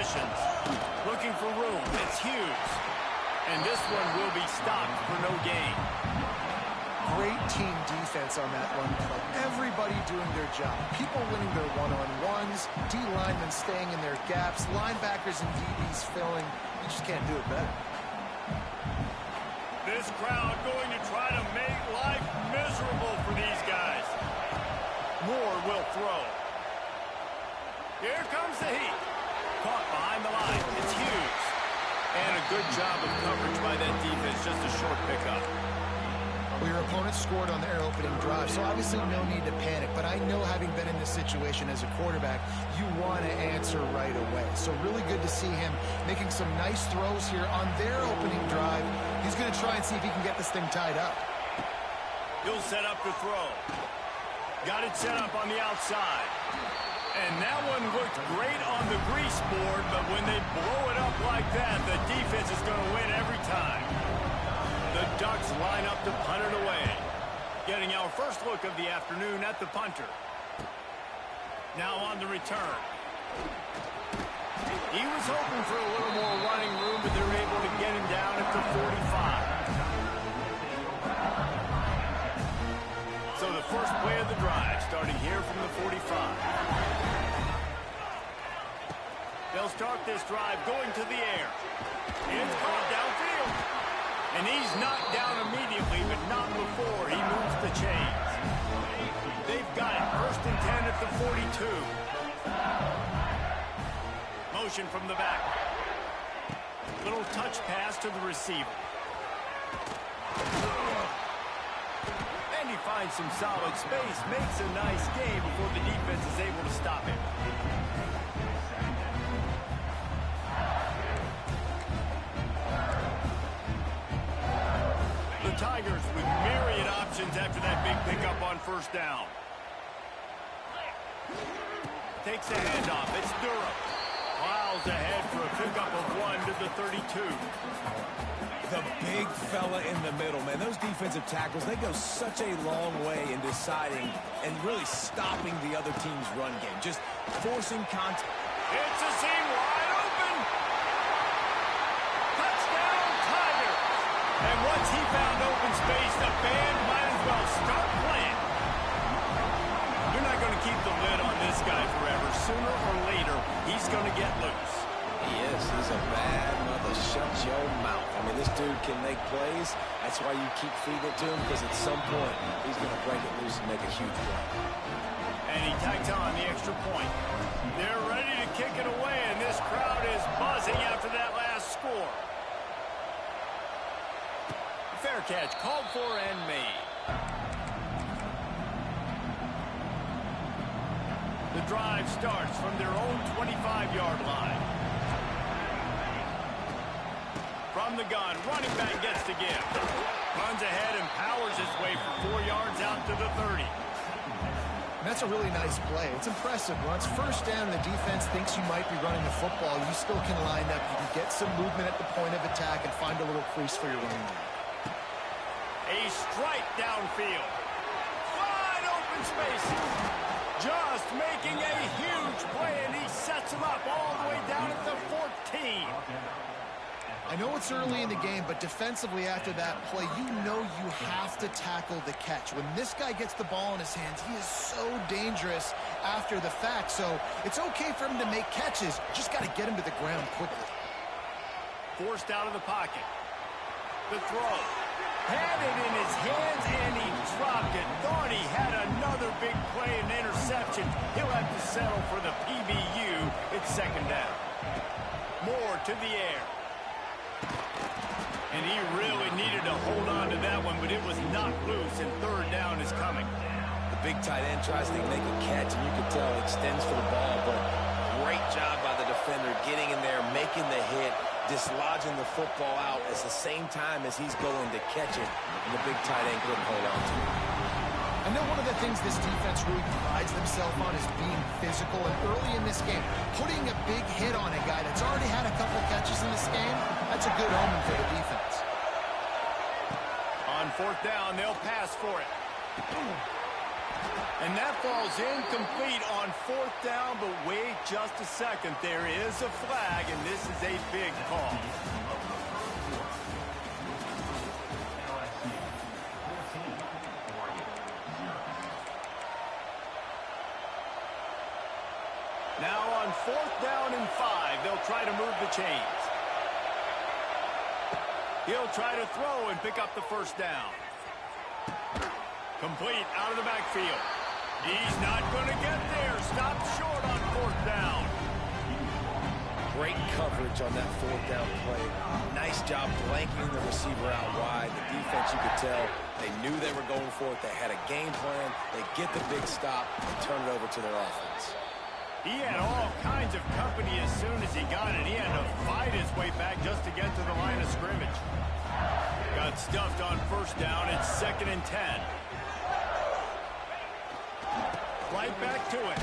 possessions. Looking for room. It's Hughes. And this one will be stopped for no gain. Great team defense on that run play. Everybody doing their job. People winning their one-on-ones, D linemen staying in their gaps, linebackers and DBs filling. You just can't do it better. This crowd going to try to make life miserable for these guys. Moore will throw. Here comes the heat. Caught behind the line. It's Hughes. And a good job of coverage by that defense. Just a short pickup. Well, your opponent scored on their opening drive, so obviously no need to panic. But I know, having been in this situation as a quarterback, you want to answer right away. So really good to see him making some nice throws here on their opening drive. He's going to try and see if he can get this thing tied up. He'll set up to throw. Got it set up on the outside. And that one looked great on the grease board, but when they blow it up like that, the defense is going to win every time. The Ducks line up to punt it away. Getting our first look of the afternoon at the punter. Now on the return. He was hoping for a little more running room, but they're able to get him down at the 45. So the first play of the drive starting here from the 45. They'll start this drive going to the air. It's caught downfield. And he's knocked down immediately, but not before he moves the chains. They've got it. 1st and 10 at the 42. Motion from the back. Little touch pass to the receiver. And he finds some solid space, makes a nice game before the defense is able to stop him. Tigers with myriad options after that big pickup on 1st down. Takes a handoff. It's Durham. Plows ahead for a pickup of 1 to the 32. The big fella in the middle, man. Those defensive tackles, they go such a long way in deciding and really stopping the other team's run game. Just forcing contact. It's a seam wide open. Touchdown, Tigers. And once he found open space, the band might as well start playing. You're not going to keep the lid on this guy forever. Sooner or later, he's going to get loose. He is. He's a bad mother. Shut your mouth. I mean, this dude can make plays. That's why you keep feeding it to him, because at some point, he's going to break it loose and make a huge play. And he tags on the extra point. They're ready to kick it away, and this crowd is buzzing after that last score. Fair catch called for and made. The drive starts from their own 25-yard line. From the gun, running back gets to give. Runs ahead and powers his way for 4 yards out to the 30. That's a really nice play. It's impressive. Once 1st down, the defense thinks you might be running the football. You still can line up. You can get some movement at the point of attack and find a little crease for your running back. A strike downfield. Wide open spaces. Just making a huge play, and he sets him up all the way down at the 14. I know it's early in the game, but defensively after that play, you know you have to tackle the catch. When this guy gets the ball in his hands, he is so dangerous after the fact. So it's okay for him to make catches. Just got to get him to the ground quickly. Forced out of the pocket. The throw. Had it in his hands, and he dropped it. Thought he had another big play and interception. He'll have to settle for the PBU. It's 2nd down. Moore to the air. And he really needed to hold on to that one, but it was knocked loose, and 3rd down is coming. The big tight end tries to make a catch, and you can tell he extends for the ball, but great job by the defender getting in there, making the hit, dislodging the football out at the same time as he's going to catch it, and the big tight end couldn't hold on to it. I know one of the things this defense really prides themselves on is being physical, and early in this game, putting a big hit on a guy that's already had a couple catches in this game, that's a good omen for the defense. On 4th down, they'll pass for it. And that falls incomplete on 4th down, but wait just a second. There is a flag, and this is a big call. Now on 4th down and 5, they'll try to move the chains. He'll try to throw and pick up the 1st down. Complete out of the backfield. He's not going to get there. Stopped short on 4th down. Great coverage on that 4th down play. Nice job blanking the receiver out wide. The defense, you could tell, they knew they were going for it. They had a game plan. They get the big stop and turn it over to their offense. He had all kinds of company as soon as he got it. He had to fight his way back just to get to the line of scrimmage. Got stuffed on 1st down. It's 2nd and 10. Right back to it.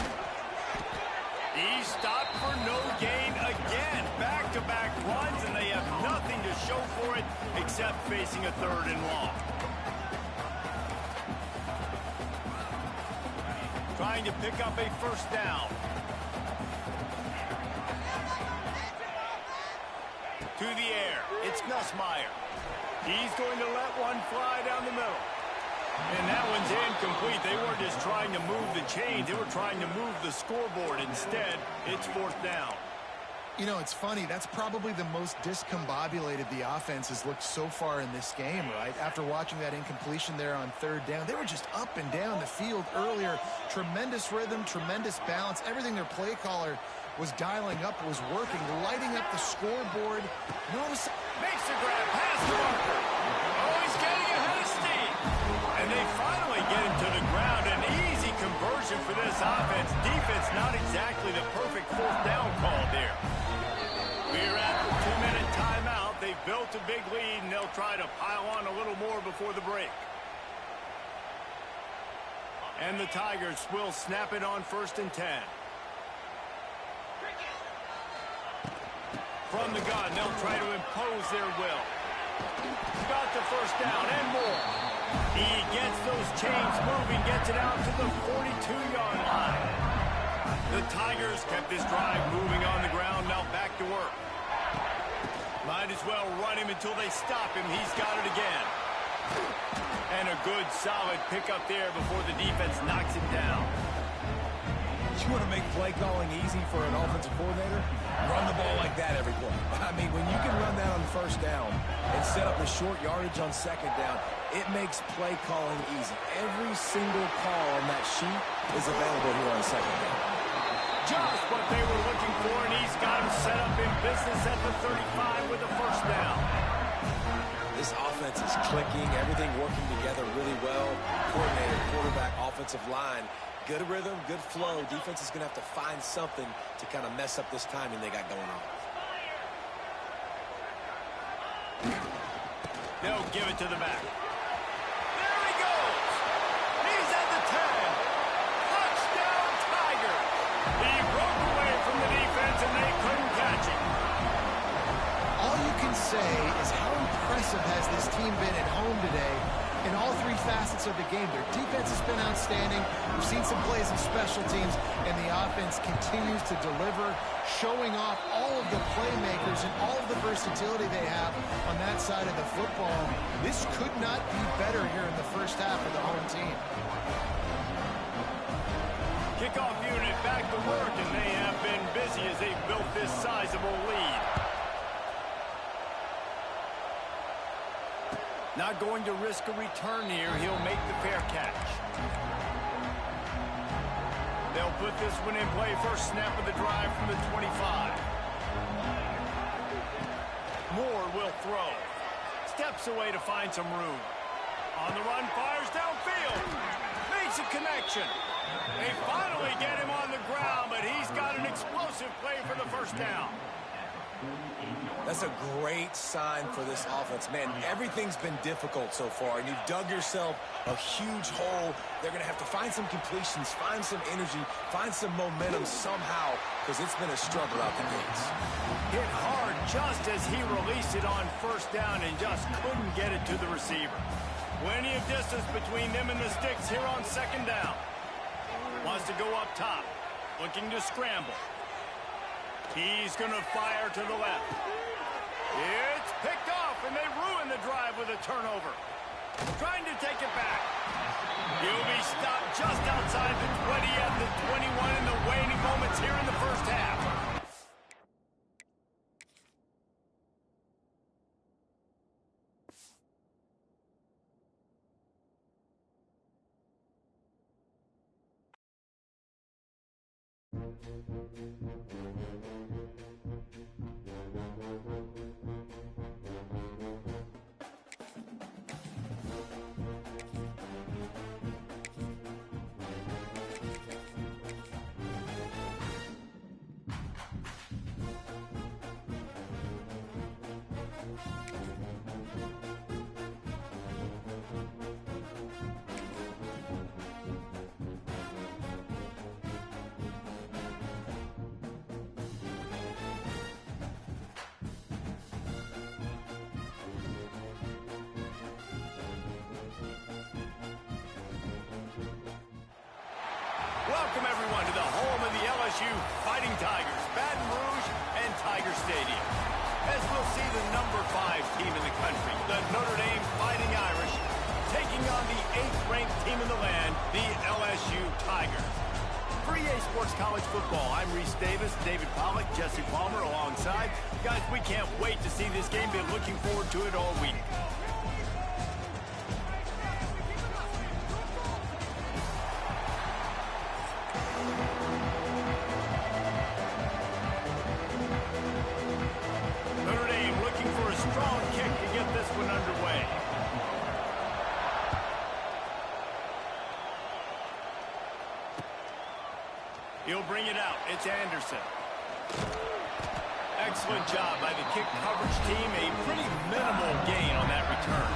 He stopped for no gain again. Back-to-back runs, and they have nothing to show for it except facing a 3rd and long. Trying to pick up a 1st down. To the air. It's Nussmeier. He's going to let one fly down the middle. And that one's incomplete. They weren't just trying to move the chains. They were trying to move the scoreboard. Instead, it's 4th down. You know, it's funny. That's probably the most discombobulated the offense has looked so far in this game, right? After watching that incompletion there on 3rd down, they were just up and down the field earlier. Tremendous rhythm, tremendous balance. Everything their play caller was dialing up was working, lighting up the scoreboard. Notice makes the grab past the marker. Oh, he's getting ahead of steam. And they finally get him to the ground. An easy conversion for this offense. Defense not exactly the perfect 4th down call there. We're at the 2-minute timeout. They've built a big lead, and they'll try to pile on a little more before the break. And the Tigers will snap it on 1st and 10. From the gun, they'll try to impose their will. Got the 1st down and more. He gets those chains moving, gets it out to the 42-yard line. The Tigers kept this drive moving on the ground, now back to work. Might as well run him until they stop him. He's got it again. And a good, solid pickup there before the defense knocks him down. You want to make play calling easy for an offensive coordinator? Run the ball like that every play. I mean, when you can run that on 1st down and set up a short yardage on 2nd down, it makes play calling easy. Every single call on that sheet is available here on 2nd down. Just what they were looking for, and he's got him set up in business at the 35 with the 1st down. This offense is clicking, everything working together really well. Coordinator, quarterback, offensive line. Good rhythm, good flow. Defense is going to have to find something to kind of mess up this timing they got going on. They'll give it to the back. There he goes. He's at the 10. Touchdown, Tiger. He broke away from the defense, and they couldn't catch him. all you can say is how impressive has this team been at home today in all 3 facets of the game. Their defense has been outstanding. We've seen some plays in special teams, and the offense continues to deliver, showing off all of the playmakers and all of the versatility they have on that side of the football. This could not be better here in the first half of the home team. Kickoff unit back to work, and they have been busy as they've built this sizable lead. Not going to risk a return here. He'll make the fair catch. They'll put this one in play. First snap of the drive from the 25. Moore will throw. Steps away to find some room. On the run, fires downfield. Makes a connection. They finally get him on the ground, but he's got an explosive play for the first down. That's a great sign for this offense. Man, everything's been difficult so far, and you've dug yourself a huge hole. They're going to have to find some completions, find some energy, find some momentum somehow, because it's been a struggle out the gates. Hit hard just as he released it on first down and just couldn't get it to the receiver. Plenty of distance between them and the sticks here on second down. Wants to go up top. Looking to scramble. He's going to fire to the left. It's picked off, and they ruin the drive with a turnover. Trying to take it back. He'll be stopped just outside the 20 at the 21 in the waning moments here in the first half. Welcome, everyone, to the home of the LSU Fighting Tigers, Baton Rouge and Tiger Stadium. As we'll see the number 5 team in the country, the Notre Dame Fighting Irish, taking on the 8th-ranked team in the land, the LSU Tigers. For EA Sports College Football, I'm Reese Davis, David Pollack, Jesse Palmer alongside. Guys, we can't wait to see this game. Been looking forward to it all week. Notre Dame looking for a strong kick to get this one underway. He'll bring it out. It's Anderson. Excellent job by the kick coverage team. A pretty minimal gain on that return.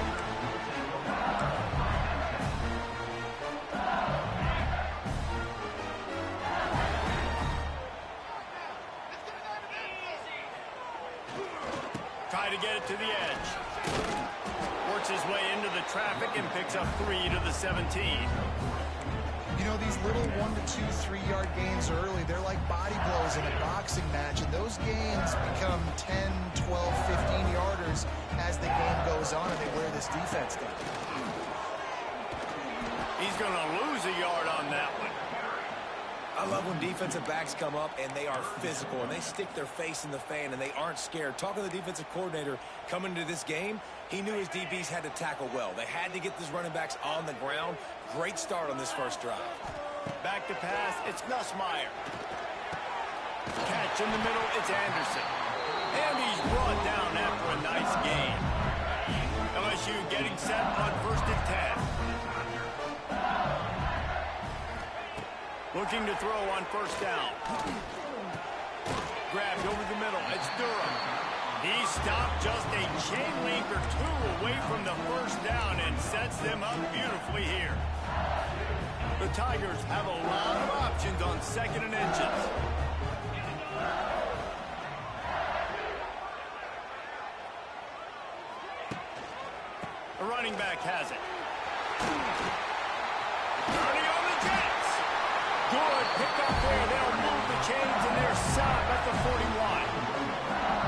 Try to get it to the edge. Works his way into the traffic and picks up 3 to the 17. You know, these little 1 to 2, 3-yard gains early, they're like body blows in a boxing match, and those gains become 10, 12, 15-yarders as the game goes on, and they wear this defense down. He's going to lose a yard on that one. I love when defensive backs come up and they are physical and they stick their face in the fan and they aren't scared. Talking to the defensive coordinator coming into this game, he knew his DBs had to tackle well. They had to get these running backs on the ground. Great start on this first drive. Back to pass, it's Nussmeier. Catch in the middle, it's Anderson. And he's brought down after a nice gain. LSU getting set on 1st and 10. Looking to throw on 1st down. Grabbed over the middle. It's Durham. He stopped just a chain link or 2 away from the 1st down and sets them up beautifully here. The Tigers have a lot of options on 2nd and inches. The running back has it. Turning on the Jets. Good pickup there. They'll move the chains and they're set at the 41.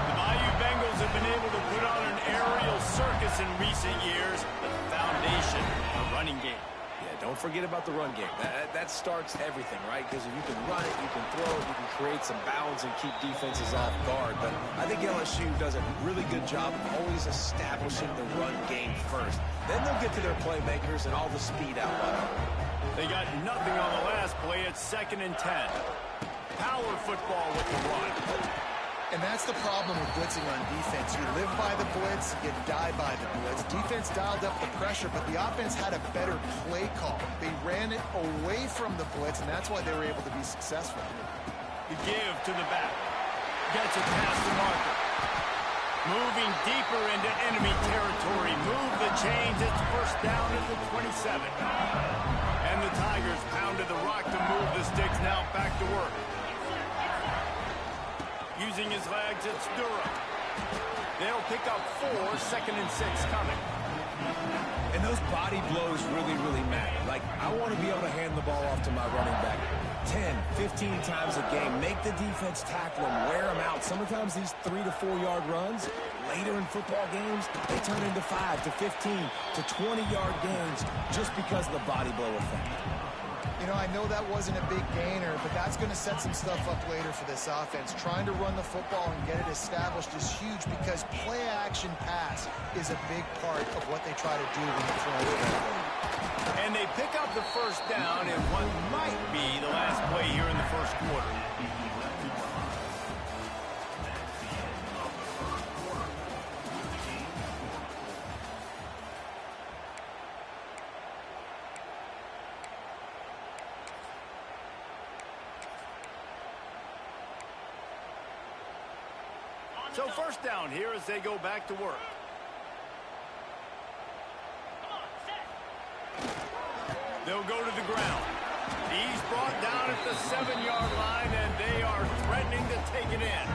The Bayou Bengals have been able to put on an aerial circus in recent years. The foundation, a running game. Yeah, don't forget about the run game. That starts everything, right? Because if you can run it, you can throw it, you can create some balance and keep defenses off guard. But I think LSU does a really good job of always establishing the run game first. Then they'll get to their playmakers and all the speed out wide. They got nothing on the last play. It's 2nd and 10. Power football with the run. And that's the problem with blitzing on defense. You live by the blitz, you die by the blitz. Defense dialed up the pressure, but the offense had a better play call. They ran it away from the blitz, and that's why they were able to be successful. The give to the back. Gets it past the marker. Moving deeper into enemy territory. Move the chains. It's 1st down at the 27. And the Tigers pounded the rock to move the sticks. Now back to work. Using his legs, it's Durham. They'll pick up 4, 2nd and 6 coming. And those body blows really, really matter. Like, I want to be able to hand the ball off to my running back 10, 15 times a game. Make the defense tackle them, wear them out. Sometimes these 3 to 4 yard runs, later in football games, they turn into 5 to 15 to 20-yard gains just because of the body blow effect. You know, I know that wasn't a big gainer, but that's going to set some stuff up later for this offense. Trying to run the football and get it established is huge because play-action pass is a big part of what they try to do when they're throwing the ball. And they pick up the first down in what might be the last play here in the first quarter. So first down here as they go back to work. They'll go to the ground. He's brought down at the 7-yard line, and they are threatening to take it in.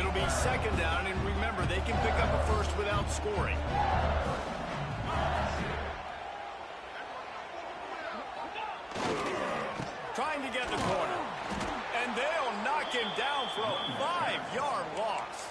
It'll be second down, and remember, they can pick up a first without scoring. Trying to get the corner. And they'll knock him down for a 5-yard loss.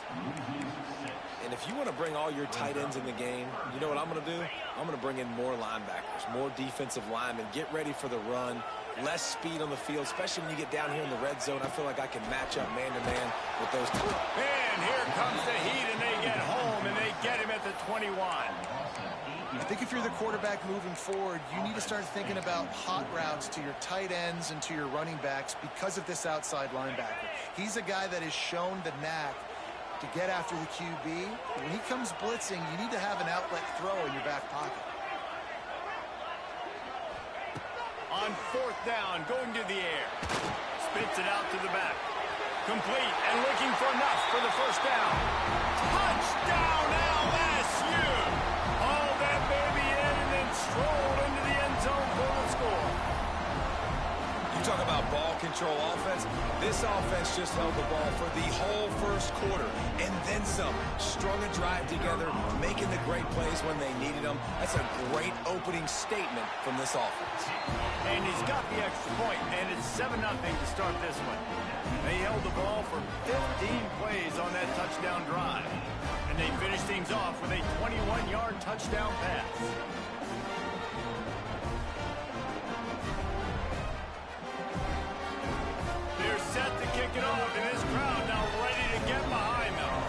And if you want to bring all your tight ends in the game, you know what I'm going to do? I'm going to bring in more linebackers, more defensive linemen, get ready for the run, less speed on the field, especially when you get down here in the red zone. I feel like I can match up man-to-man with those two. And here comes the heat, and they get home, and they get him at the 21. I think if you're the quarterback moving forward, you need to start thinking about hot routes to your tight ends and to your running backs because of this outside linebacker. He's a guy that has shown the knack to get after the QB. When he comes blitzing, you need to have an outlet throw in your back pocket. On fourth down, going to the air. Spits it out to the back. Complete and looking for enough for the first down. Touchdown LSU! Haul that baby in and then stroll into the end zone for the score. You talk about ball control offense. This offense just held the ball for the whole first quarter and then some. Strung a drive together, making the great plays when they needed them. That's a great opening statement from this offense. And he's got the extra point, and it's 7-0 to start this one. They held the ball for 15 plays on that touchdown drive. And they finished things off with a 21-yard touchdown pass. They're set to kick it off, and this crowd now ready to get behind them.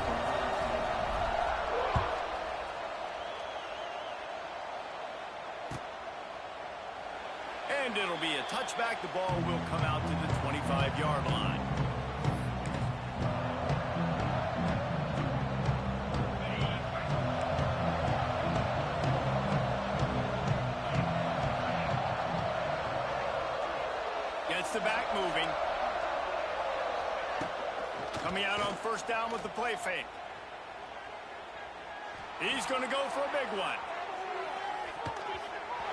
And it'll be a touchback. The ball will come out to the 25-yard line. Gets the back moving. Coming out on first down with the play fake. He's going to go for a big one.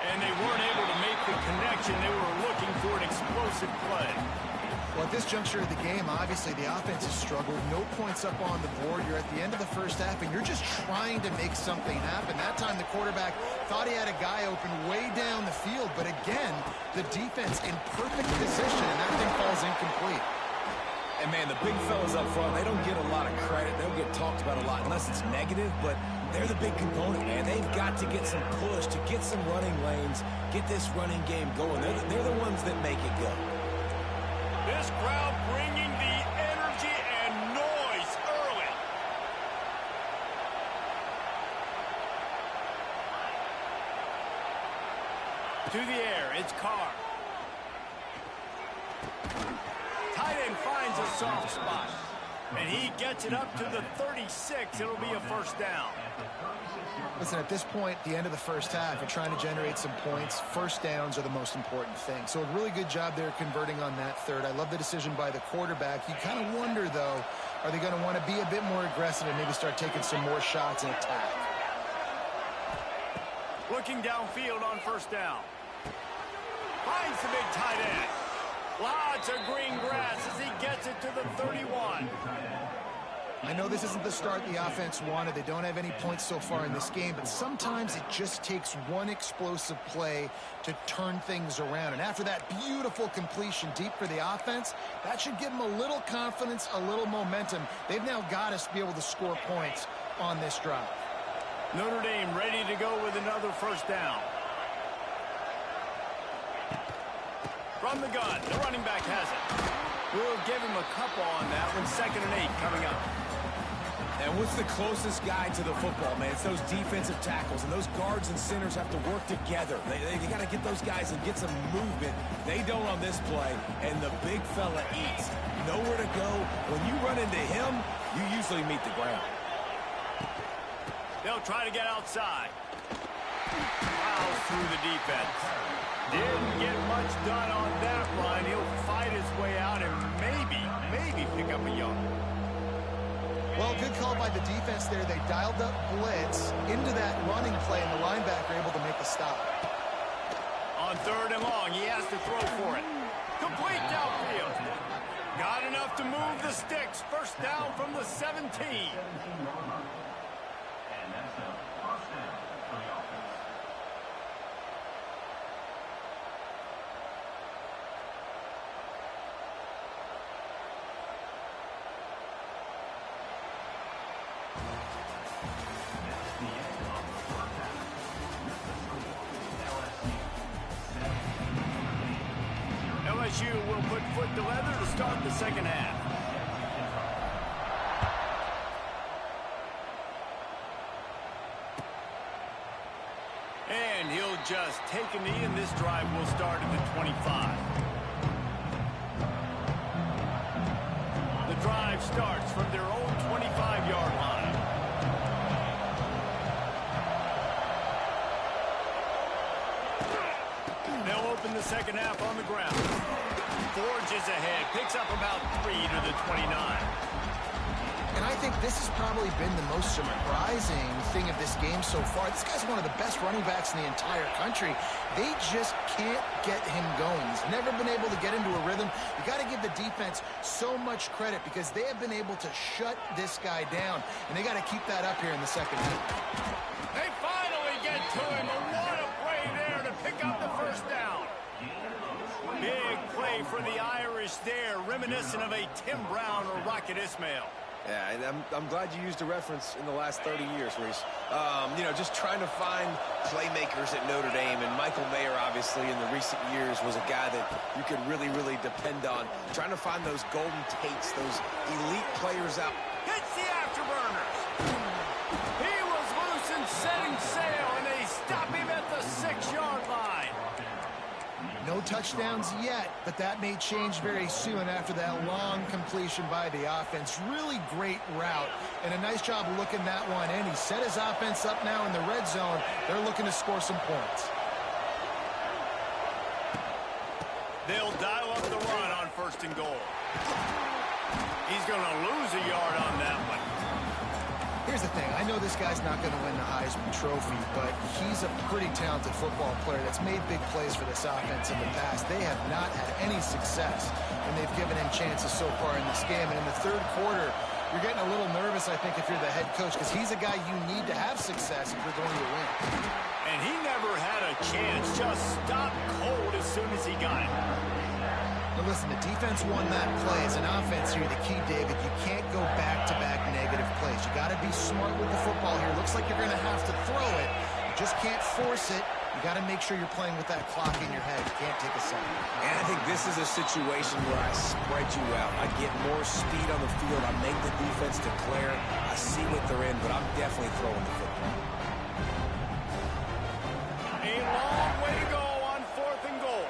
And they weren't able to make the connection. They were looking for an explosive play. Well, at this juncture of the game, obviously the offense has struggled. No points up on the board. You're at the end of the first half, and you're just trying to make something happen. That time the quarterback thought he had a guy open way down the field, but again, the defense in perfect position, and that thing falls incomplete. And, man, the big fellas up front, they don't get a lot of credit. They don't get talked about a lot unless it's negative, but they're the big component, man. They've got to get some push, to get some running lanes, get this running game going. They're the ones that make it go. This crowd bringing the energy and noise early. To the air, it's Carr. Tight end finds a soft spot. And he gets it up to the 36. It'll be a first down. Listen, at this point, the end of the first half, you're trying to generate some points. First downs are the most important thing. So a really good job there converting on that third. I love the decision by the quarterback. You kind of wonder, though, are they going to want to be a bit more aggressive and maybe start taking some more shots and attack? Looking downfield on first down. Finds the big tight end. Lots of green grass as he gets it to the 31. I know this isn't the start the offense wanted. They don't have any points so far in this game, but sometimes it just takes one explosive play to turn things around. And after that beautiful completion deep for the offense, that should give them a little confidence, a little momentum. They've now got us to be able to score points on this drive. Notre Dame ready to go with another first down. From the gun, the running back has it. We'll give him a couple on that one. 2nd and 8 coming up. And what's the closest guy to the football, man? It's those defensive tackles, and those guards and centers have to work together. They got to get those guys and get some movement. They don't on this play, and the big fella eats. Nowhere to go. When you run into him, you usually meet the ground. They'll try to get outside. Fouls through the defense. Didn't get much done on that run. He'll fight his way out and maybe pick up a yard. Well, good call by the defense there. They dialed up blitz into that running play, and the linebacker able to make a stop. On 3rd and long, he has to throw for it. Complete downfield. Got enough to move the sticks. First down from the 17. LSU will put foot to leather to start the second half. And he'll just take a knee, and this drive will start at the 25. The drive starts from their own 25-yard line. They'll open the second half on the ground. Forges ahead, picks up about 3 to the 29. And I think this has probably been the most surprising thing of this game so far. This guy's one of the best running backs in the entire country. They just can't get him going. He's never been able to get into a rhythm. You got to give the defense so much credit because they have been able to shut this guy down, and they got to keep that up here in the second half. They finally get to him, and what a play there to pick up the first down. Big play for the Irish there, reminiscent of a Tim Brown or Rocket Ismail. Yeah, and I'm glad you used a reference in the last 30 years, Reese. You know, just trying to find playmakers at Notre Dame, and Michael Mayer, obviously, in the recent years, was a guy that you could really, really depend on. Trying to find those golden takes, those elite players out. Hits the afterburners. He was loose and setting sail, and they stop him at the 6-yard line. No touchdowns yet, but that may change very soon after that long completion by the offense. Really great route, and a nice job looking that one in. He set his offense up now in the red zone. They're looking to score some points. They'll dial up the run on 1st and goal. He's going to lose a yard on that one. Here's the thing. I know this guy's not going to win the Heisman Trophy, but he's a pretty talented football player that's made big plays for this offense in the past. They have not had any success when they've given him chances so far in this game. And in the 3rd quarter, you're getting a little nervous, I think, if you're the head coach, because he's a guy you need to have success if you're going to win. And he never had a chance. Just stopped cold as soon as he got it. Now listen, the defense won that play. As an offense here, the key, David, you can't go back-to-back negative plays. You got to be smart with the football here. Looks like you're going to have to throw it. You just can't force it. You got to make sure you're playing with that clock in your head. You can't take a second. And I think this is a situation where I spread you out. I get more speed on the field. I make the defense declare. I see what they're in, but I'm definitely throwing the football. A long way to go on 4th and goal.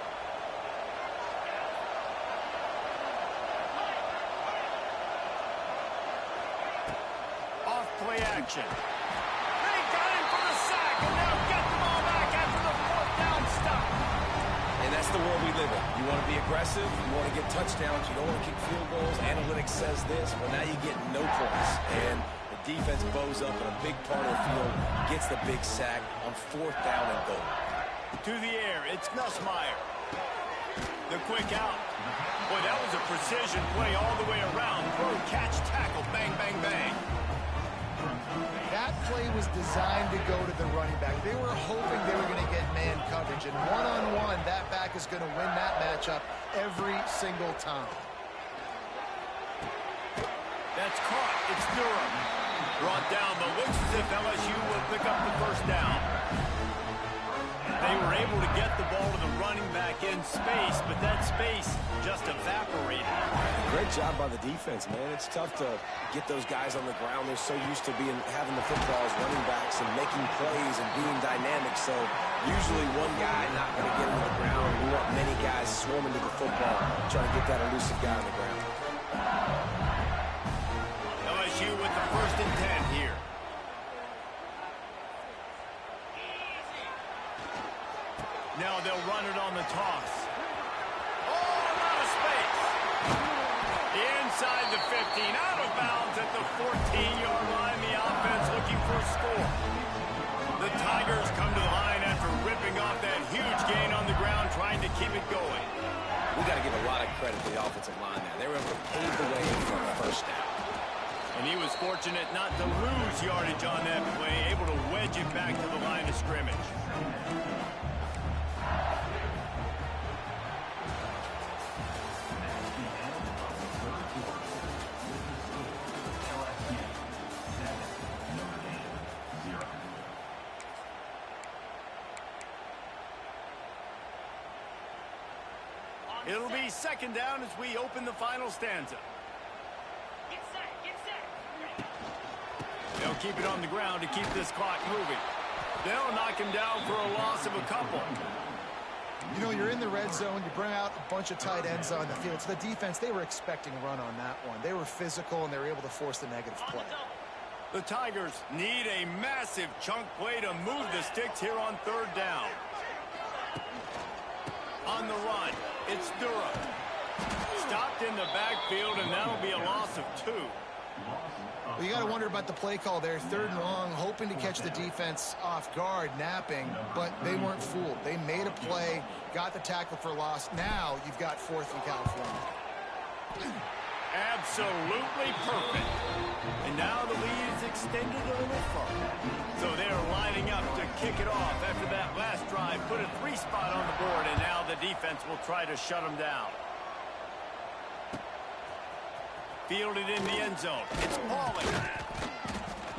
Off play action. They got him for the sack, and they'll get the ball back after the 4th down stop. And that's the world we live in. You want to be aggressive, you want to get touchdowns, you don't want to kick field goals. Analytics says this, but now you get no points. And the defense bows up in a big part of the field, gets the big sack on 4th down and goal. To the air, it's Nussmeier. The quick out. Boy, that was a precision play all the way around. Throw, catch, tackle, bang, bang, bang. That play was designed to go to the running back. They were hoping they were going to get man coverage. And one-on-one, that back is going to win that matchup every single time. That's caught. It's Durham. Brought down, but looks as if LSU will pick up the first down. They were able to get the ball to the running back in space, but that space just evaporated. Great job by the defense, man. It's tough to get those guys on the ground. They're so used to having the football as running backs and making plays and being dynamic. So usually one guy not going to get him to the ground. We want many guys swarming to the football, trying to get that elusive guy on the ground. LSU with the 1st and 10 here. Now they'll run it on the toss. Oh, a lot of space. Inside the 15, out of bounds at the 14-yard line. The offense looking for a score. The Tigers come to the line after ripping off that huge gain on the ground, trying to keep it going. We got to give a lot of credit to the offensive line there. They were able to pave the way for a first down. And he was fortunate not to lose yardage on that play, able to wedge it back to the line of scrimmage. It'll be 2nd down as we open the final stanza. Get set. They'll keep it on the ground to keep this clock moving. They'll knock him down for a loss of a couple. You know, you're in the red zone. You bring out a bunch of tight ends on the field. So the defense, they were expecting a run on that one. They were physical, and they were able to force the negative play. The Tigers need a massive chunk play to move the sticks here on 3rd down. On the run, it's Durham. Stopped in the backfield, and that'll be a loss of 2. Well, you got to wonder about the play call there. 3rd and long, hoping to catch the defense off guard, napping, but they weren't fooled. They made a play, got the tackle for loss. Now you've got 4th in California. Absolutely perfect. And now the lead is extended a little further. So they're lining up to kick it off after that last drive. Put a 3 spot on the board, and now the defense will try to shut them down. Fielded in the end zone. It's Pauling.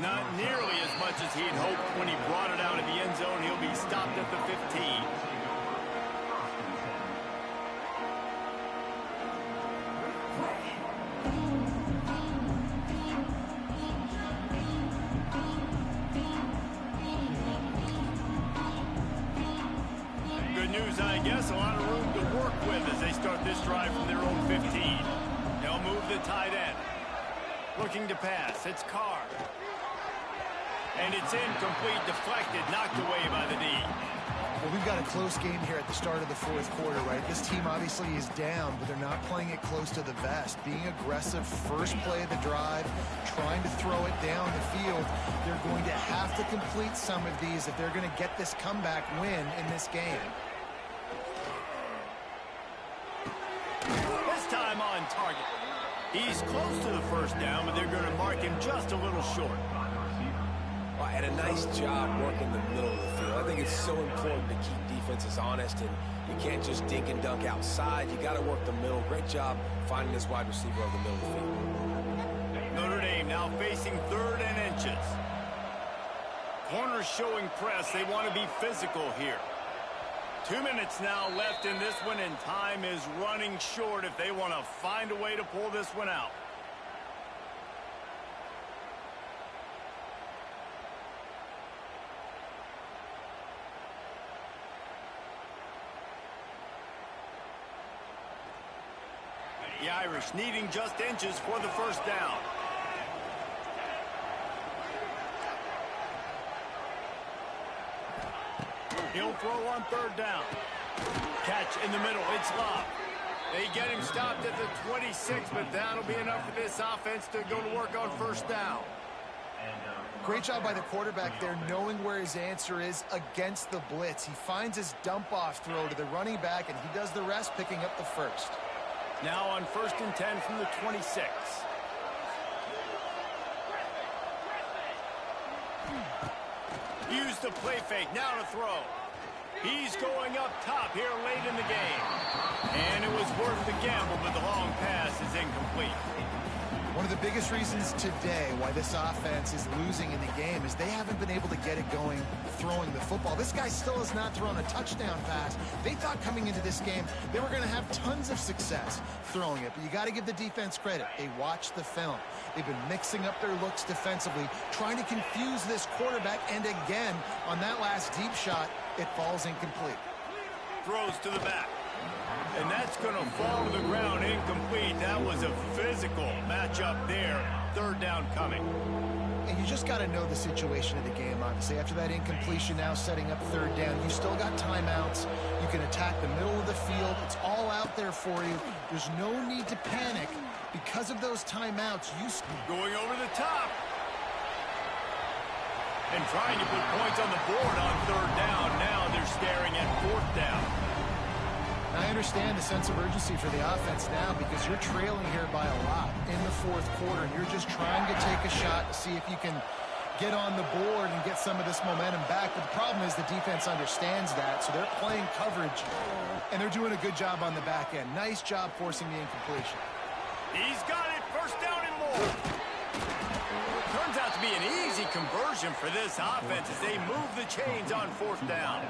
Not nearly as much as he'd hoped when he brought it out of the end zone. He'll be stopped at the 15. Good news, I guess. A lot of room to work with as they start this drive from their own 15. They'll move the tight end. Looking to pass. It's Carr. And it's incomplete, deflected, knocked away by the D. Well, we've got a close game here at the start of the 4th quarter, right? This team obviously is down, but they're not playing it close to the vest. Being aggressive, first play of the drive, trying to throw it down the field. They're going to have to complete some of these if they're going to get this comeback win in this game. This time on target. He's close to the first down, but they're going to mark him just a little short. Well, and a nice job working the middle of the field. I think it's so important to keep defenses honest, and you can't just dink and dunk outside. You got to work the middle. Great job finding this wide receiver over the middle of the field. Notre Dame now facing 3rd and inches. Corners showing press. They want to be physical here. 2 minutes now left in this one, and time is running short if they want to find a way to pull this one out. The Irish needing just inches for the first down. He'll throw on 3rd down. Catch in the middle. It's Love. They get him stopped at the 26, but that'll be enough for this offense to go to work on 1st down. Great job by the quarterback there, knowing where his answer is against the blitz. He finds his dump-off throw to the running back, and he does the rest, picking up the first. Now on 1st and 10 from the 26. Use the play fake, now to throw. He's going up top here late in the game. And it was worth the gamble, but the long pass is incomplete. One of the biggest reasons today why this offense is losing in the game is they haven't been able to get it going throwing the football. This guy still has not thrown a touchdown pass. They thought coming into this game they were going to have tons of success throwing it, but you got to give the defense credit. They watched the film. They've been mixing up their looks defensively, trying to confuse this quarterback, and again, on that last deep shot, it falls incomplete. Throws to the back. And that's going to fall to the ground incomplete. That was a physical matchup there. 3rd down coming. And you just got to know the situation of the game, obviously. After that incompletion, now setting up 3rd down, you still got timeouts. You can attack the middle of the field. It's all out there for you. There's no need to panic because of those timeouts. Going over the top. And trying to put points on the board on 3rd down. Now they're staring at 4th down. I understand the sense of urgency for the offense now because you're trailing here by a lot in the 4th quarter, and you're just trying to take a shot to see if you can get on the board and get some of this momentum back. But the problem is the defense understands that, so they're playing coverage, and they're doing a good job on the back end. Nice job forcing the incompletion. He's got it. 1st down and more. Turns out to be an easy conversion for this offense as they move the chains on 4th down.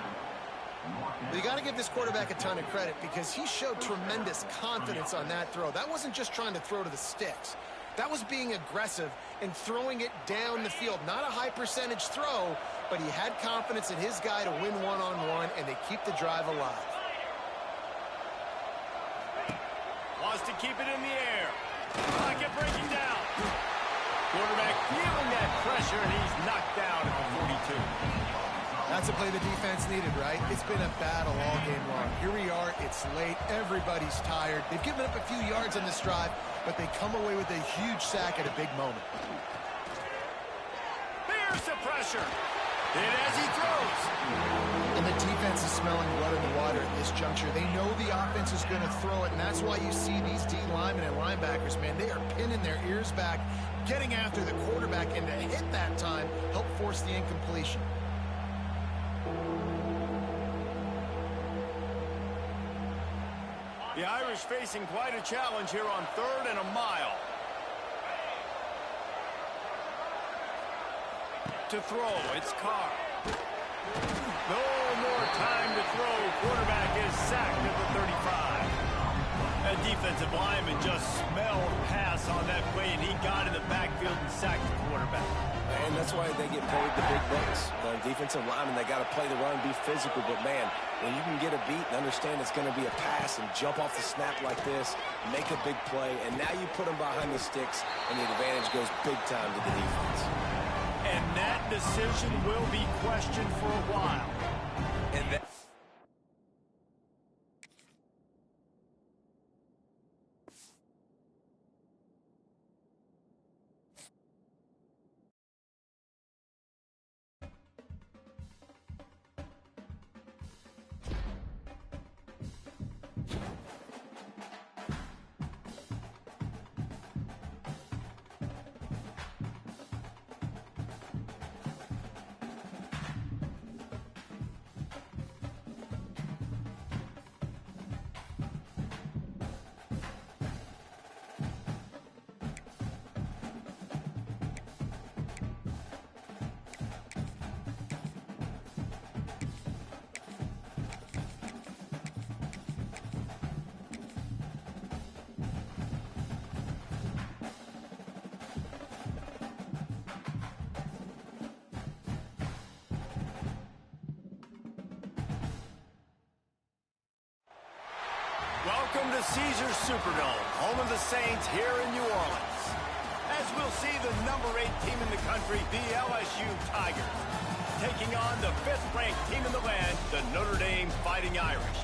But you got to give this quarterback a ton of credit because he showed tremendous confidence on that throw. That wasn't just trying to throw to the sticks. That was being aggressive and throwing it down the field. Not a high percentage throw, but he had confidence in his guy to win one-on-one, and they keep the drive alive. Wants to keep it in the air. Pocket breaking down. Quarterback feeling that pressure, and he's knocked down at the 42. That's a play the defense needed, right? It's been a battle all game long. Here we are. It's late. Everybody's tired. They've given up a few yards on this drive, but they come away with a huge sack at a big moment. There's the pressure. And as he throws. And the defense is smelling blood in the water at this juncture. They know the offense is going to throw it, and that's why you see these D linemen and linebackers, man, they are pinning their ears back, getting after the quarterback, and to hit that time, help force the incompletion. The Irish facing quite a challenge here on 3rd and a mile. To throw, it's Carr. No more time to throw. Quarterback is sacked at the 35. That defensive lineman just smelled pass on that play, and he got in the backfield and sacked the quarterback. And that's why they get paid the big bucks. The defensive linemen, they got to play the run and be physical. But, man, when you can get a beat and understand it's going to be a pass and jump off the snap like this, make a big play, and now you put them behind the sticks, and the advantage goes big time to the defense. And that decision will be questioned for a while. And that... Welcome to Caesars Superdome, home of the Saints here in New Orleans. As we'll see the number 8 team in the country, the LSU Tigers, taking on the 5th-ranked team in the land, the Notre Dame Fighting Irish.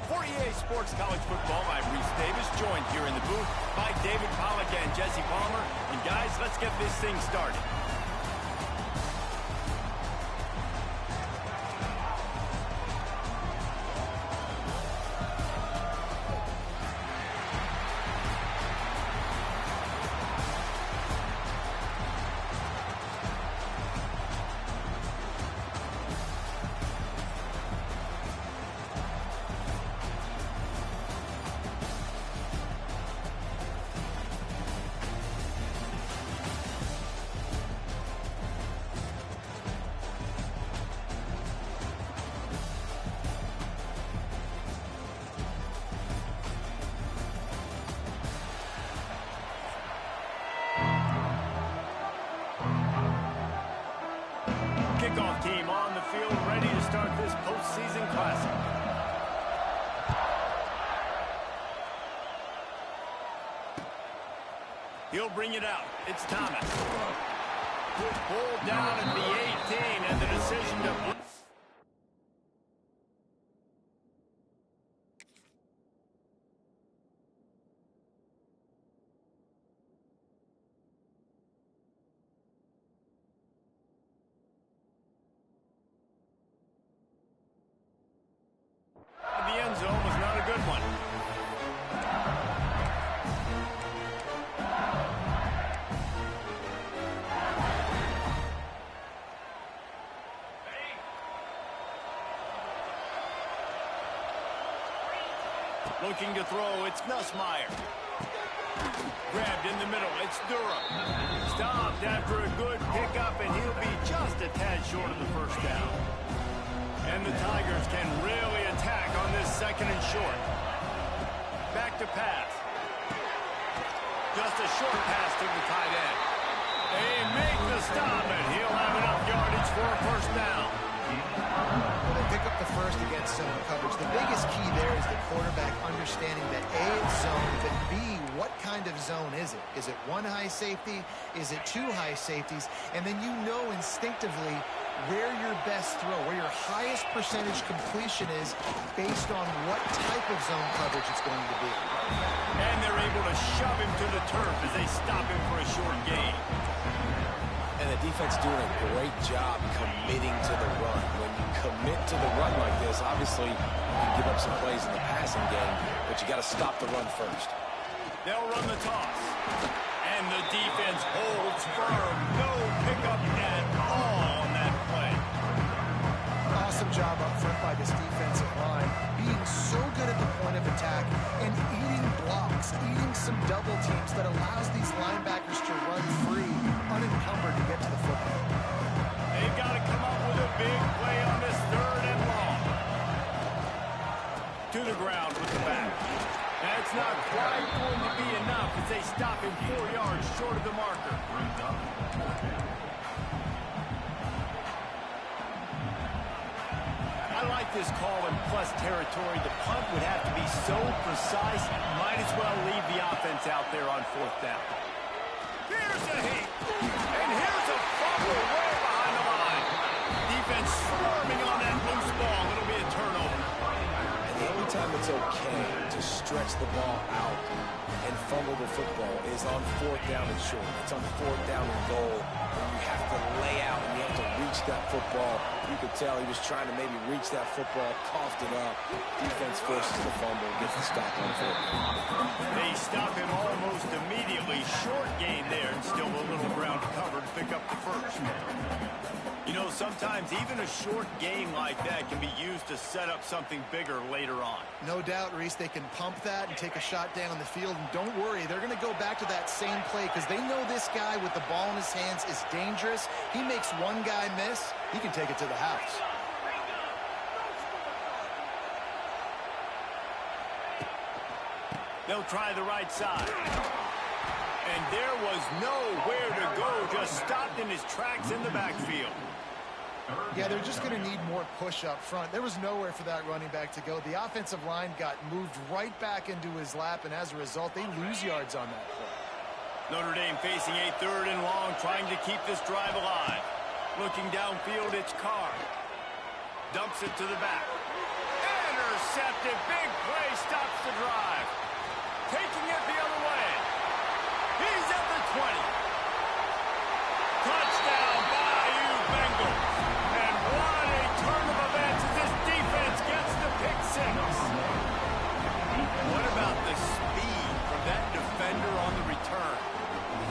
For EA Sports College Football, I'm Reese Davis, joined here in the booth by David Pollack and Jesse Palmer. And guys, let's get this thing started. He'll bring it out. It's Thomas. Pulled down at the 18, and the decision to... The end zone was not a good one. Looking to throw, it's Nussmeier. Grabbed in the middle, it's Durham. Stopped after a good pickup, and he'll be just a tad short of the first down. And the Tigers can really attack on this second and short. Back to pass. Just a short pass to the tight end. They make the stop, and he'll have enough yardage for a first down. Well, they pick up the first against zone coverage. The biggest key there is the quarterback understanding that A, it's zone, but B, what kind of zone is it? Is it one high safety? Is it two high safeties? And then you know instinctively where your best throw, where your highest percentage completion is based on what type of zone coverage it's going to be. And they're able to shove him to the turf as they stop him for a short gain. And the defense doing a great job committing to the run. When you commit to the run like this, obviously you can give up some plays in the passing game, but you got to stop the run first. They'll run the toss. And the defense holds firm. No pickup at all on that play. Awesome job up front by this defensive line, being so good at the point of attack and eating blocks, eating some double teams that allows these linebackers to run free, unencumbered to get to the football. They've got to come up with a big play on this third and long. To the ground with the back. That's not quite going to be enough as they stop him 4 yards short of the marker. I like this call in plus territory. The punt would have to be so precise, might as well leave the offense out there on fourth down. Here's a hit, and here's a fumble way behind the line. Defense swarming on that loose ball. It'll be a turnover. And the only time it's okay to stretch the ball out and fumble the football is on fourth down and short. It's on fourth down and goal when you have to lay out and you have to reach that football. You could tell he was trying to maybe reach that football, coughed it up. Defense forces the fumble, gets the stop on fourth down. They stop him almost immediately. Short gain there, and still a little ground to cover to pick up the first. You know, sometimes even a short gain like that can be used to set up something bigger later on. No doubt, Reese, they can pump that and take a shot down the field. And don't worry, they're going to go back to that same play because they know this guy with the ball in his hands is dangerous. He makes one guy miss, he can take it to the house. They'll try the right side. And there was nowhere to go, just stopped in his tracks in the backfield. Yeah, they're just going to need more push up front. There was nowhere for that running back to go. The offensive line got moved right back into his lap, and as a result, they lose yards on that play. Notre Dame facing a third and long, trying to keep this drive alive. Looking downfield, it's Carr. Dumps it to the back. Intercepted. Big play stops the drive. Taking it the other way. He's at the 20. Touchdown, Bayou Bengals. And what a turn of events as this defense gets the pick six. What about the speed from that defender on the return?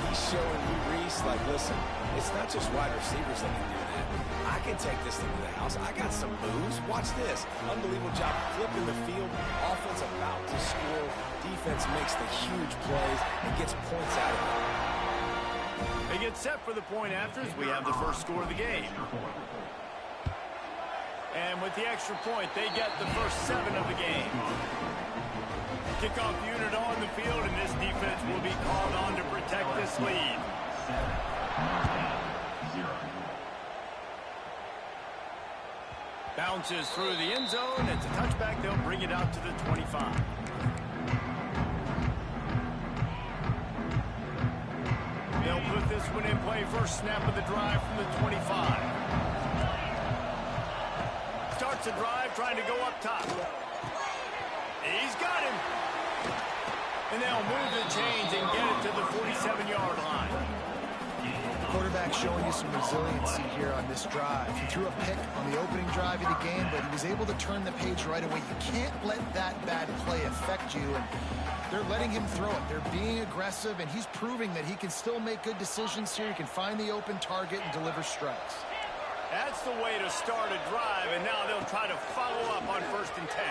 He's showing you, Reese, like, listen, it's not just wide receivers that can do that. I can take this thing to the house. I got some moves. Watch this. Unbelievable job flipping the field. Offense about to score. Defense makes the huge plays and gets points out of it. They get set for the point afters. We have the first score of the game. And with the extra point, they get the first 7 of the game. Kickoff unit on the field, and this defense will be called on to protect this lead. Bounces through the end zone. It's a touchback. They'll bring it out to the 25. away first snap of the drive from the 25. Starts the drive trying to go up top. He's got him. And they'll move the chains and get it to the 47-yard line. Quarterback showing you some resiliency here on this drive. He threw a pick on the opening drive of the game, but he was able to turn the page right away. You can't let that bad play affect you, and they're letting him throw it. They're being aggressive, and he's proving that he can still make good decisions here. He can find the open target and deliver strikes. That's the way to start a drive, and now they'll try to follow up on 1st and 10.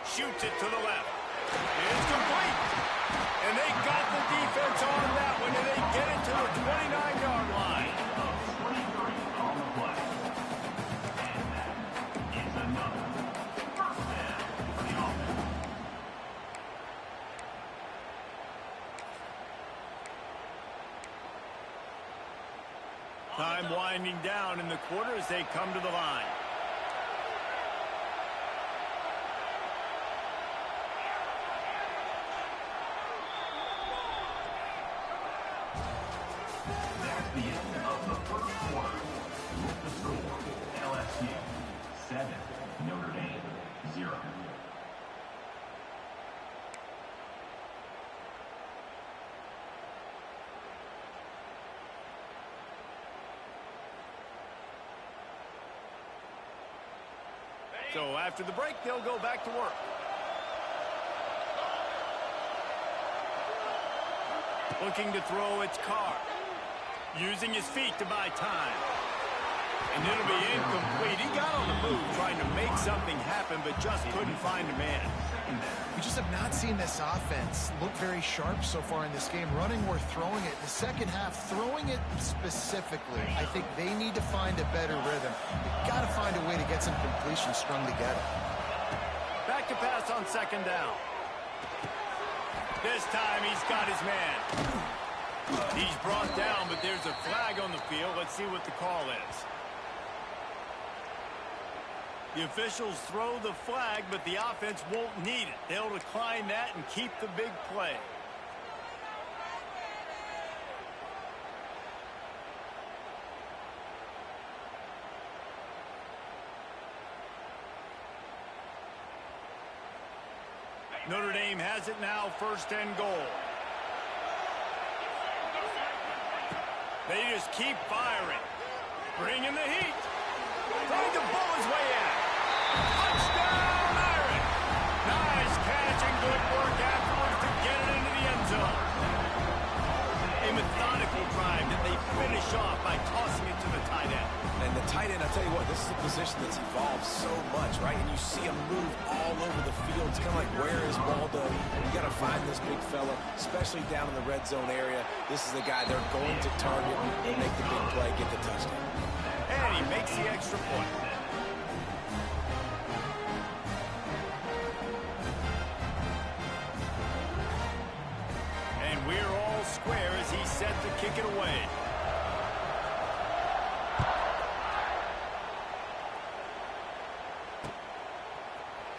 Shoots it to the left. It's complete. And they got the defense on that one, and they get it to the 29-yard line. Time winding down in the quarter as they come to the line. The end of the first quarter. With the score, LSU 7, Notre Dame 0. So after the break, they'll go back to work. Looking to throw its Carr. Using his feet to buy time. And it'll be incomplete. He got on the move trying to make something happen, but just couldn't find a man. We just have not seen this offense look very sharp so far in this game. Running or throwing it. The second half, throwing it specifically, I think they need to find a better rhythm. They've got to find a way to get some completions strung together. Back to pass on 2nd down. This time he's got his man. He's brought down, but there's a flag on the field. Let's see what the call is. The officials throw the flag, but the offense won't need it. They'll decline that and keep the big play. Notre Dame has it now, 1st and goal. They just keep firing. Bringing the heat. Trying to pull his way in. Touchdown, Irish. Nice catch and good work afterwards to get it into the end zone. A methodical drive that they finish off by tossing it to the tight end. And the tight end, I'll tell you what, this is a position that's evolved so much, right? And you see him move all over the field. It's kind of like, where is Waldo? You got to find this big fella, especially down in the red zone area. This is the guy they're going to target and make the big play, get the touchdown. And he makes the extra point. And we're all square as he's set to kick it away.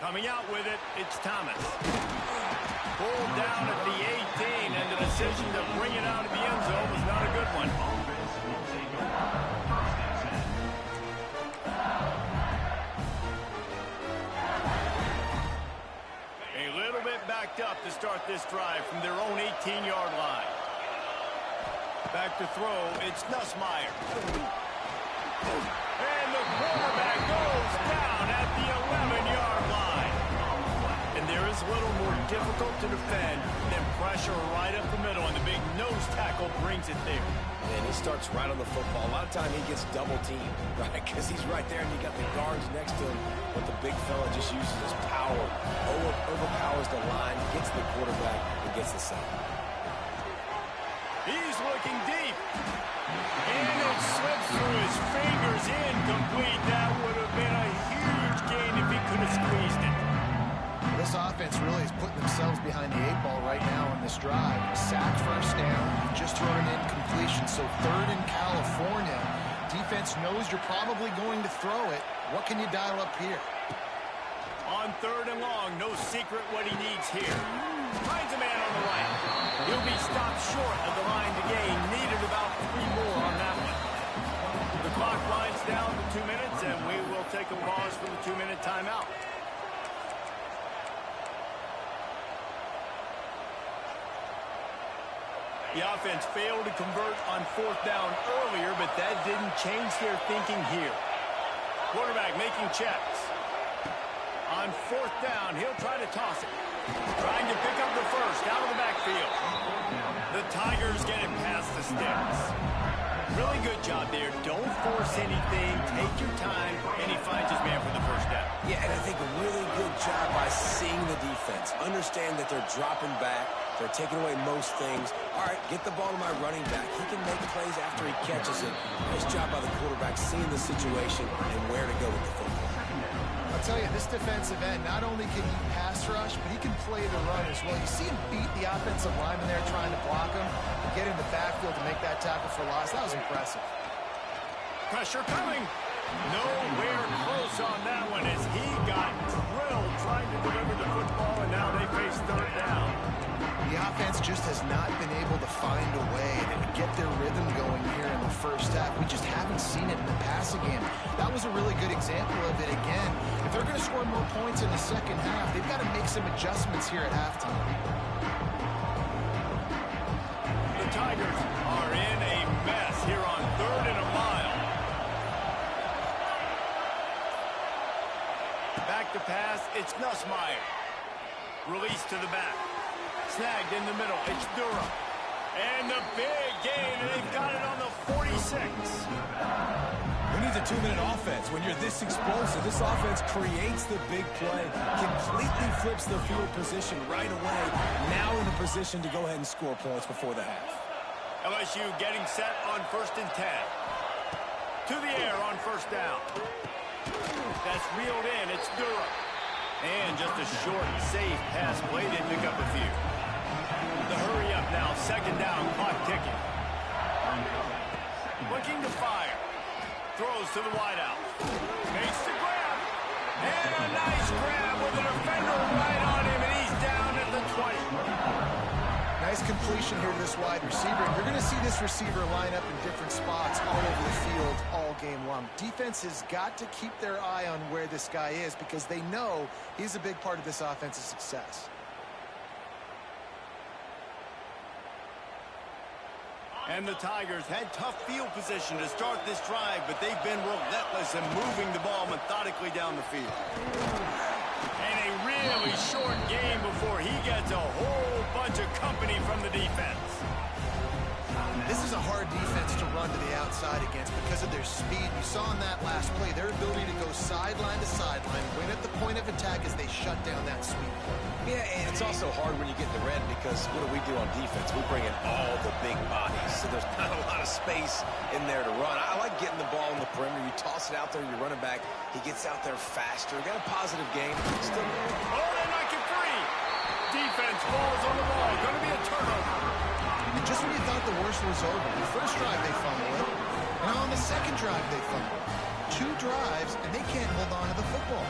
Coming out with it, it's Thomas. Pulled down at the 18, and the decision to bring it out of the end zone was not a good one. A little bit backed up to start this drive from their own 18-yard line. Back to throw, it's Nussmeier. And the quarterback goes down at the 11-yard line. And there is a little more difficult to defend than pressure right up the middle, and the big nose tackle brings it there. And he starts right on the football. A lot of time he gets double teamed, right? Because he's right there and you got the guards next to him. But the big fella just uses his power, overpowers the line, gets the quarterback, and gets the sack. He's looking deep. And it slips through his fingers, incomplete. That would have been a huge gain if he could have squeezed it. This offense really is putting themselves behind the 8 ball right now on this drive. Sack, 1st down, just thrown an incompletion. So 3rd in California. Defense knows you're probably going to throw it. What can you dial up here? On 3rd and long. No secret what he needs here. Finds a man on the right. He'll be stopped short of the line to gain. Needed about 3 more on that one. The clock winds down to 2 minutes, and we will take a pause for the 2-minute timeout. The offense failed to convert on 4th down earlier, but that didn't change their thinking here. Quarterback making checks. On 4th down, he'll try to toss it. Trying to pick up the first out of the backfield. The Tigers get it past the sticks. Really good job there. Don't force anything. Take your time, and he finds his man for the first down. Yeah, and I think a really good job by seeing the defense. Understand that they're dropping back. They're taking away most things. All right, get the ball to my running back. He can make plays after he catches it. Nice job by the quarterback seeing the situation and where to go with the football. I'll tell you, this defensive end, not only can he pass rush, but he can play the run as well. You see him beat the offensive lineman there trying to block him, and get in the backfield to make that tackle for loss. That was impressive. Pressure coming. Nowhere close on that one as he got drilled trying to deliver the football, and now they face 3rd down. The offense just has not been able to find a way to get their rhythm going here in the first half. We just haven't seen it in the passing game. That was a really good example of it again. If they're going to score more points in the second half, they've got to make some adjustments here at halftime. The Tigers are in a mess here on 3rd and a mile. Back to pass, it's Nussmeier. Release to the back. Snagged in the middle, it's Durham. And the big gain, and they've got it on the 46. Who needs a 2-minute offense when you're this explosive? This offense creates the big play, completely flips the field position right away, now in a position to go ahead and score points before the half. LSU getting set on 1st and 10. To the air on 1st down. That's reeled in, it's Durham. And just a short, safe pass play. They pick up a few. The hurry up now, 2nd down, clock ticking. Looking to fire. Throws to the wideout. Makes the grab. And a nice grab with a defender right on him, and he's down at the 20. Nice completion here to this wide receiver. And you're going to see this receiver line up in different spots all over the field all game long. Defense has got to keep their eye on where this guy is because they know he's a big part of this offense's success. And the Tigers had tough field position to start this drive, but they've been relentless in moving the ball methodically down the field. And a really short game before he gets a whole bunch of company from the defense. This is a hard defense to run to the outside against because of their speed. You saw in that last play their ability to go sideline to sideline, win at the point of attack as they shut down that sweep. Yeah, and it's also hard when you get in the red because what do on defense? We bring in all the big bodies, so there's not a lot of space in there to run. I like getting the ball in the perimeter. You toss it out there, you're running back. He gets out there faster. Got a positive game. Still... Oh, they knock it free. Defense falls on the ball. Going to be a turnover. Just when you thought the worst was over, the first drive they fumbled it, and on the second drive they fumbled. 2 drives, and they can't hold on to the football.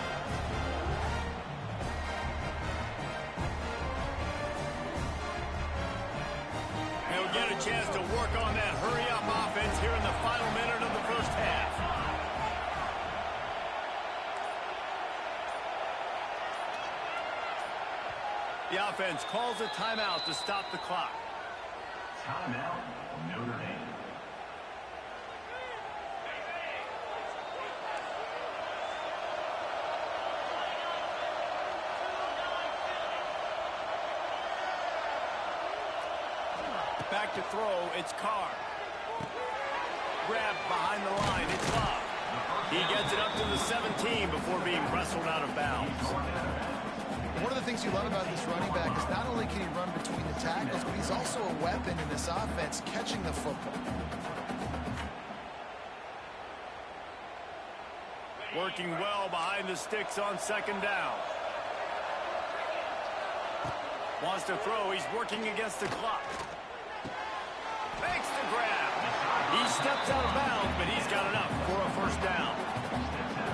They'll get a chance to work on that hurry-up offense here in the final minute of the first half. The offense calls a timeout to stop the clock. Timeout, Notre Dame. Back to throw, it's Carr. Grab behind the line, it's Love. He gets it up to the 17 before being wrestled out of bounds. One of the things you love about this running back is not only can he run between the tackles, but he's also a weapon in this offense, catching the football. Working well behind the sticks on 2nd down. Wants to throw, he's working against the clock. Makes the grab. He steps out of bounds, but he's got enough for a first down.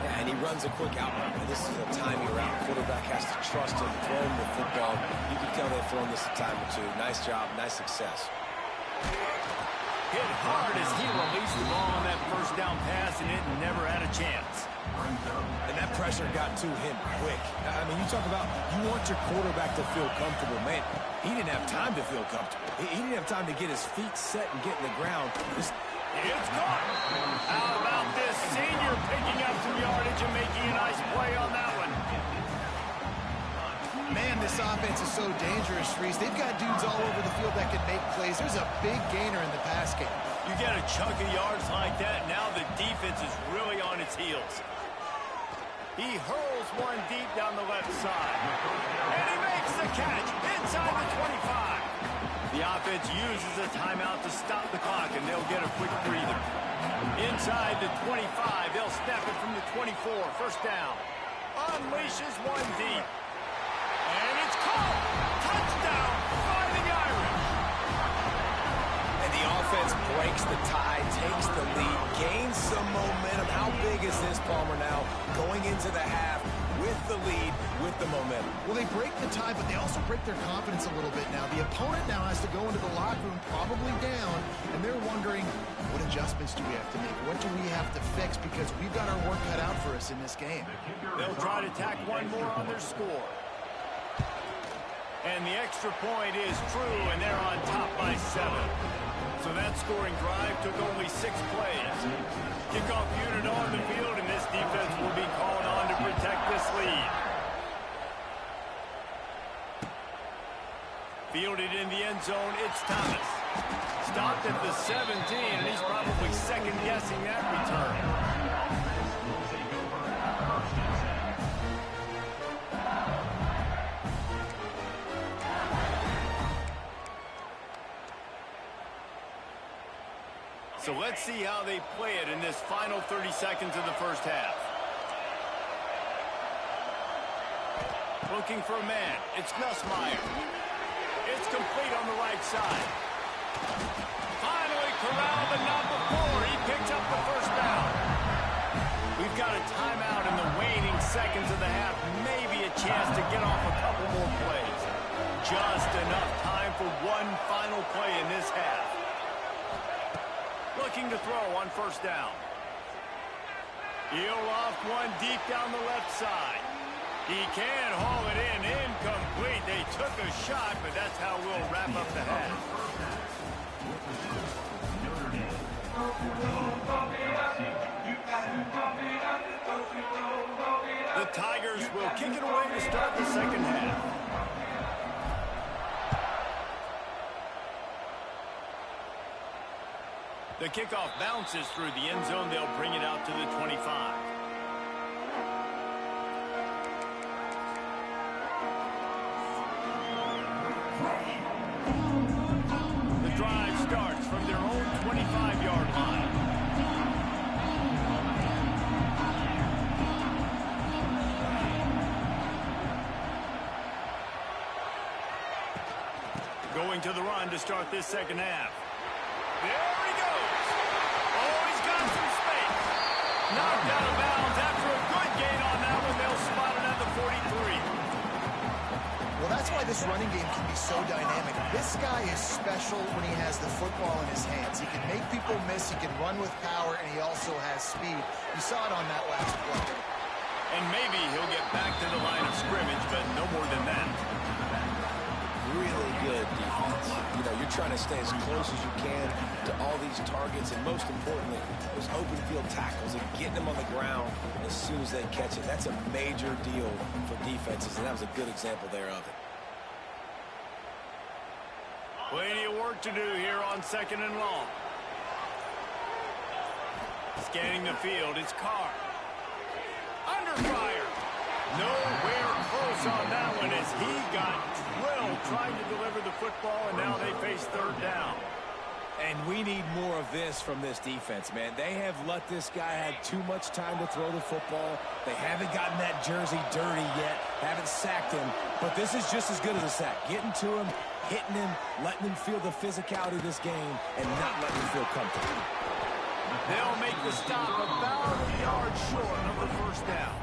Yeah, and he runs a quick out route. This is a timing route. Quarterback trust him, throw him the football. You can tell they've thrown this a time or two. Nice job, nice success. Hit hard as he released the ball on that first down pass, and it never had a chance. And that pressure got to him quick. I mean, you talk about you want your quarterback to feel comfortable. Man, he didn't have time to feel comfortable. He didn't have time to get his feet set and get in the ground. It's caught. How about this senior picking up some yardage and making a nice play on that one? Man, this offense is so dangerous, Reese. They've got dudes all over the field that can make plays. There's a big gainer in the pass game. You get a chunk of yards like that, now the defense is really on its heels. He hurls one deep down the left side. And he makes the catch inside the 25. The offense uses a timeout to stop the clock, and they'll get a quick breather. Inside the 25, they'll snap it from the 24. First down. Unleashes one deep. And it's caught. Touchdown, Fighting Irish. And the offense breaks the tie, takes the lead, gains some momentum. How big is this, Palmer, now going into the half with the lead, with the momentum? Well, they break the tie, but they also break their confidence a little bit now. The opponent now has to go into the locker room probably down, and they're wondering, what adjustments do we have to make? What do we have to fix? Because we've got our work cut out for us in this game. They'll try to tack one more on their score. And the extra point is true, and they're on top by 7. So that scoring drive took only 6 plays. Kickoff unit on the field, and this defense will be called on to protect this lead. Fielded in the end zone, it's Thomas. Stopped at the 17, and he's probably second-guessing that return. So let's see how they play it in this final 30 seconds of the first half. Looking for a man. It's Nussmeier. It's complete on the right side. Finally corralled, but not before. He picks up the first down. We've got a timeout in the waning seconds of the half. Maybe a chance to get off a couple more plays. Just enough time for one final play in this half. Looking to throw on first down. He'll loft one deep down the left side. He can haul it in. Incomplete. They took a shot, but that's how we'll wrap up the half. The Tigers will kick it away to start the second half. The kickoff bounces through the end zone. They'll bring it out to the 25. The drive starts from their own 25-yard line. Going to the run to start this second half. There he goes. Oh, he's got some space. Knocked out of bounds after a good gain on that one. They'll spot it at the 43. Well, that's why this running game can be so dynamic. This guy is special when he has the football in his hands. He can make people miss, he can run with power, and he also has speed. You saw it on that last play. And maybe he'll get back to the line of scrimmage, but no more than that. Really good defense. You know, you're trying to stay as close as you can to all these targets, and most importantly, those open field tackles and getting them on the ground as soon as they catch it. That's a major deal for defenses, and that was a good example there of it. Plenty of work to do here on second and long. Scanning the field, it's Carr. Under fire. Nowhere close on that one as he got drilled trying to deliver the football, and now they face third down. And we need more of this from this defense, man. They have let this guy have too much time to throw the football. They haven't gotten that jersey dirty yet, haven't sacked him. But this is just as good as a sack. Getting to him, hitting him, letting him feel the physicality of this game, and not letting him feel comfortable. They'll make the stop about a yard short of the first down.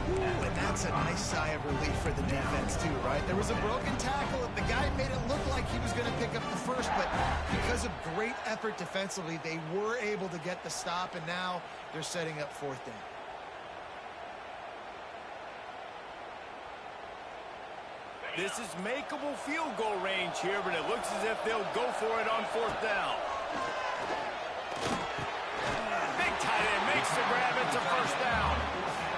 Ooh, and that that's a nice sigh of relief for the defense too, right? There was a broken tackle. The guy made it look like he was going to pick up the first, but because of great effort defensively, they were able to get the stop, and now they're setting up fourth down. This is makeable field goal range here, but it looks as if they'll go for it on fourth down. Big tight end makes the grab. It's a first down.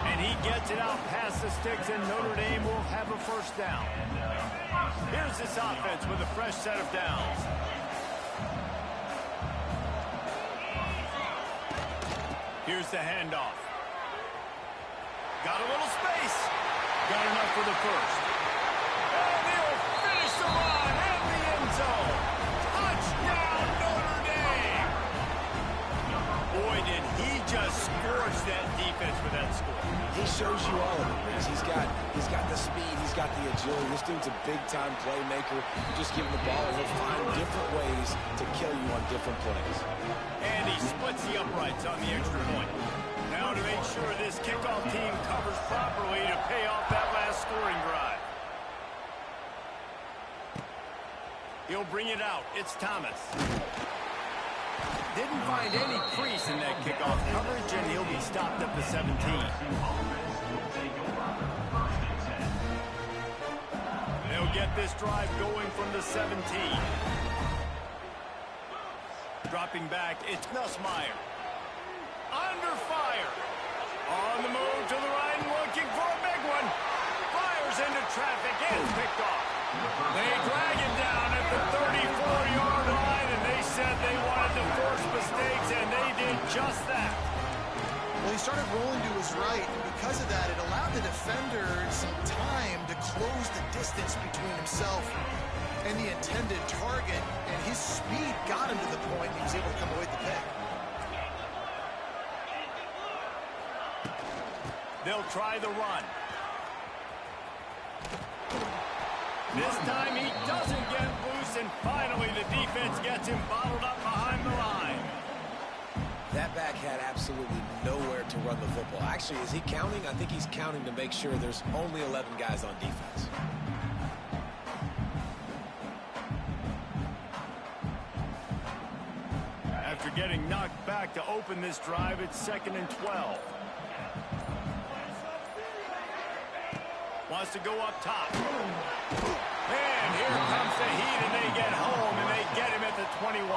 And he gets it out past the sticks, and Notre Dame will have a first down. Here's this offense with a fresh set of downs. Here's the handoff. Got a little space. Got enough for the first. And he'll finish the run in the end zone. Touchdown, Notre Dame. Boy, did he just scorch that defense with that score. He shows you all of it, Reese. He's got the speed, he's got the agility. This dude's a big-time playmaker. Just give him the ball, and he'll find different ways to kill you on different plays. And he splits the uprights on the extra point. Now to make sure this kickoff team covers properly to pay off that last scoring drive. He'll bring it out. It's Thomas. Didn't find any crease in that kickoff coverage, and he'll be stopped at the 17. They'll get this drive going from the 17. Dropping back, it's Nussmeier. Under fire. On the move to the right and looking for a big one. Fires into traffic and picked off. They drag him down at the 34-yard line, and they said they wanted to force mistakes, and they did just that. Well, he started rolling to his right, and because of that, it allowed the defender some time to close the distance between himself and the intended target, and his speed got him to the point he was able to come away with the pick. They'll try the run. This time he doesn't get loose, and finally the defense gets him bottled up behind the line. That back had absolutely nowhere to run the football. Actually, is he counting? I think he's counting to make sure there's only 11 guys on defense. After getting knocked back to open this drive, it's 2nd and 12. Wants to go up top. And here comes the heat, and they get home, and they get him at the 21.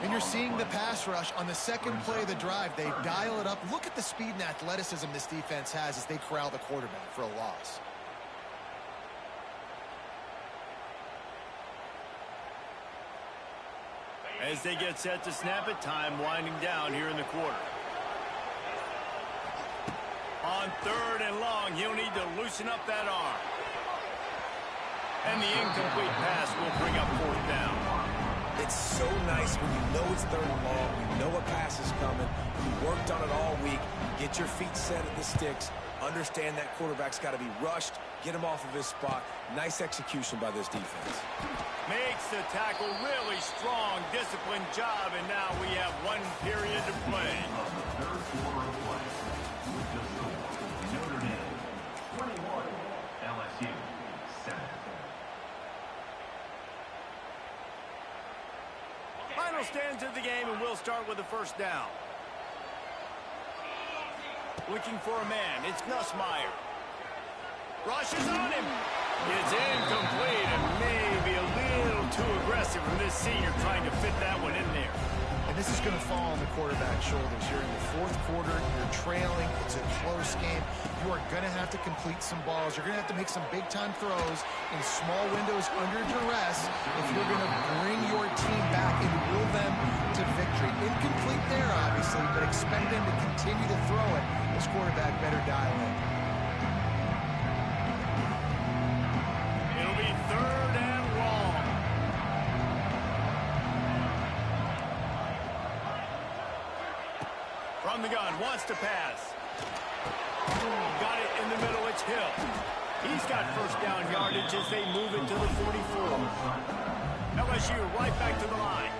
And you're seeing the pass rush on the second play of the drive. They dial it up. Look at the speed and athleticism this defense has as they corral the quarterback for a loss. As they get set to snap it, time winding down here in the quarter. On 3rd and long, he'll need to loosen up that arm. And the incomplete pass will bring up 4th down. It's so nice when you know it's 3rd and long, you know a pass is coming, you worked on it all week, get your feet set at the sticks, understand that quarterback's got to be rushed, get him off of his spot. Nice execution by this defense. Makes the tackle really strong, disciplined job, and now we have 1 period to play. Third quarter of play. With the score, Notre Dame 21, LSU 7. Final stands of the game, and we'll start with the first down. Looking for a man. It's Nussmeier. Rushes on him. It's incomplete and maybe a little too aggressive from this senior trying to fit that one in there. And this is going to fall on the quarterback's shoulders. You're in the 4th quarter. You're trailing. It's a close game. You are going to have to complete some balls. You're going to have to make some big-time throws in small windows under duress if you're going to bring your team back and will them to victory. Incomplete there, obviously, but expect them to continue to throw it. This quarterback better dial in. It'll be 3rd and long. From the gun, wants to pass. Got it in the middle, it's Hill. He's got first down yardage as they move it to the 44. LSU right back to the line.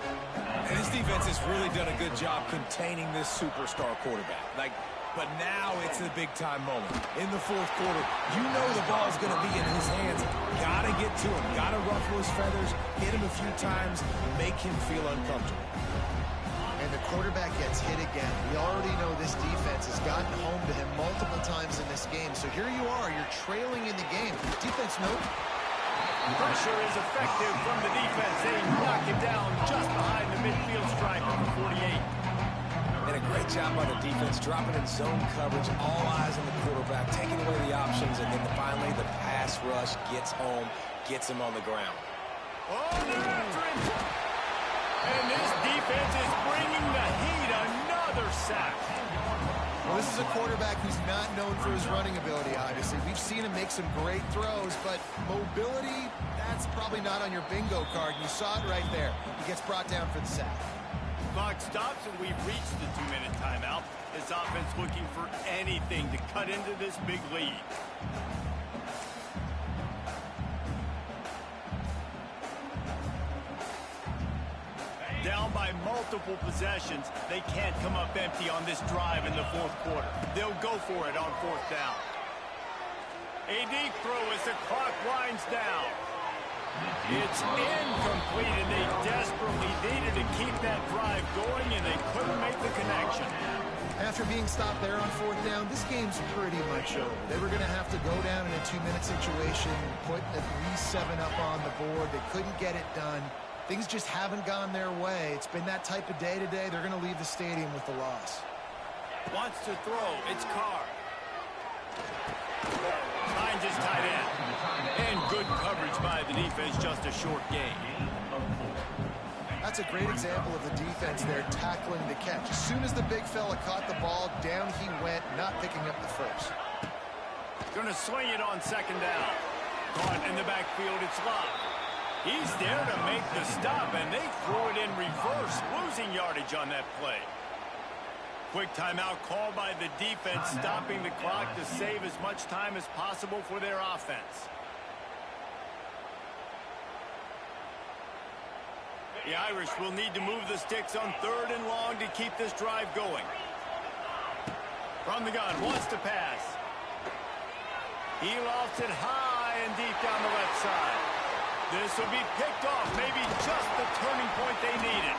And this defense has really done a good job containing this superstar quarterback. Like, But now it's the big-time moment. In the fourth quarter, you know the ball's going to be in his hands. Got to get to him. Got to ruffle his feathers, hit him a few times, make him feel uncomfortable. And the quarterback gets hit again. We already know this defense has gotten home to him multiple times in this game. So here you are. You're trailing in the game. Defense, nope. Pressure is effective from the defense. They knock it down just behind the midfield stripe of the 48. And a great job by the defense, dropping in zone coverage, all eyes on the quarterback, taking away the options, and then finally the pass rush gets home, gets him on the ground. Oh, they're after him. And this defense is bringing the heat. Another sack. Well, this is a quarterback who's not known for his running ability, obviously. We've seen him make some great throws, but mobility, that's probably not on your bingo card. And you saw it right there. He gets brought down for the sack. Clock stops, and we've reached the 2-minute timeout. This offense looking for anything to cut into this big lead. Down by multiple possessions, they can't come up empty on this drive in the fourth quarter. They'll go for it on fourth down. A deep throw as the clock winds down. It's incomplete, and they desperately needed to keep that drive going, and they couldn't make the connection. After being stopped there on fourth down, this game's pretty much over. They were going to have to go down in a 2-minute situation, put at least 7 up on the board. They couldn't get it done. Things just haven't gone their way. It's been that type of day today. They're going to leave the stadium with the loss. Wants to throw. It's Carr. Finds his tight end. And good coverage by the defense, just a short gain. That's a great example of the defense there tackling the catch. As soon as the big fella caught the ball, down he went, not picking up the first. Going to swing it on second down. Caught in the backfield, it's Love. He's there to make the stop, and they threw it in reverse, losing yardage on that play. Quick timeout called by the defense, stopping the clock to save as much time as possible for their offense. The Irish will need to move the sticks on 3rd and long to keep this drive going. From the gun, wants to pass. He lofts it high and deep down the left side. This will be picked off, maybe just the turning point they needed.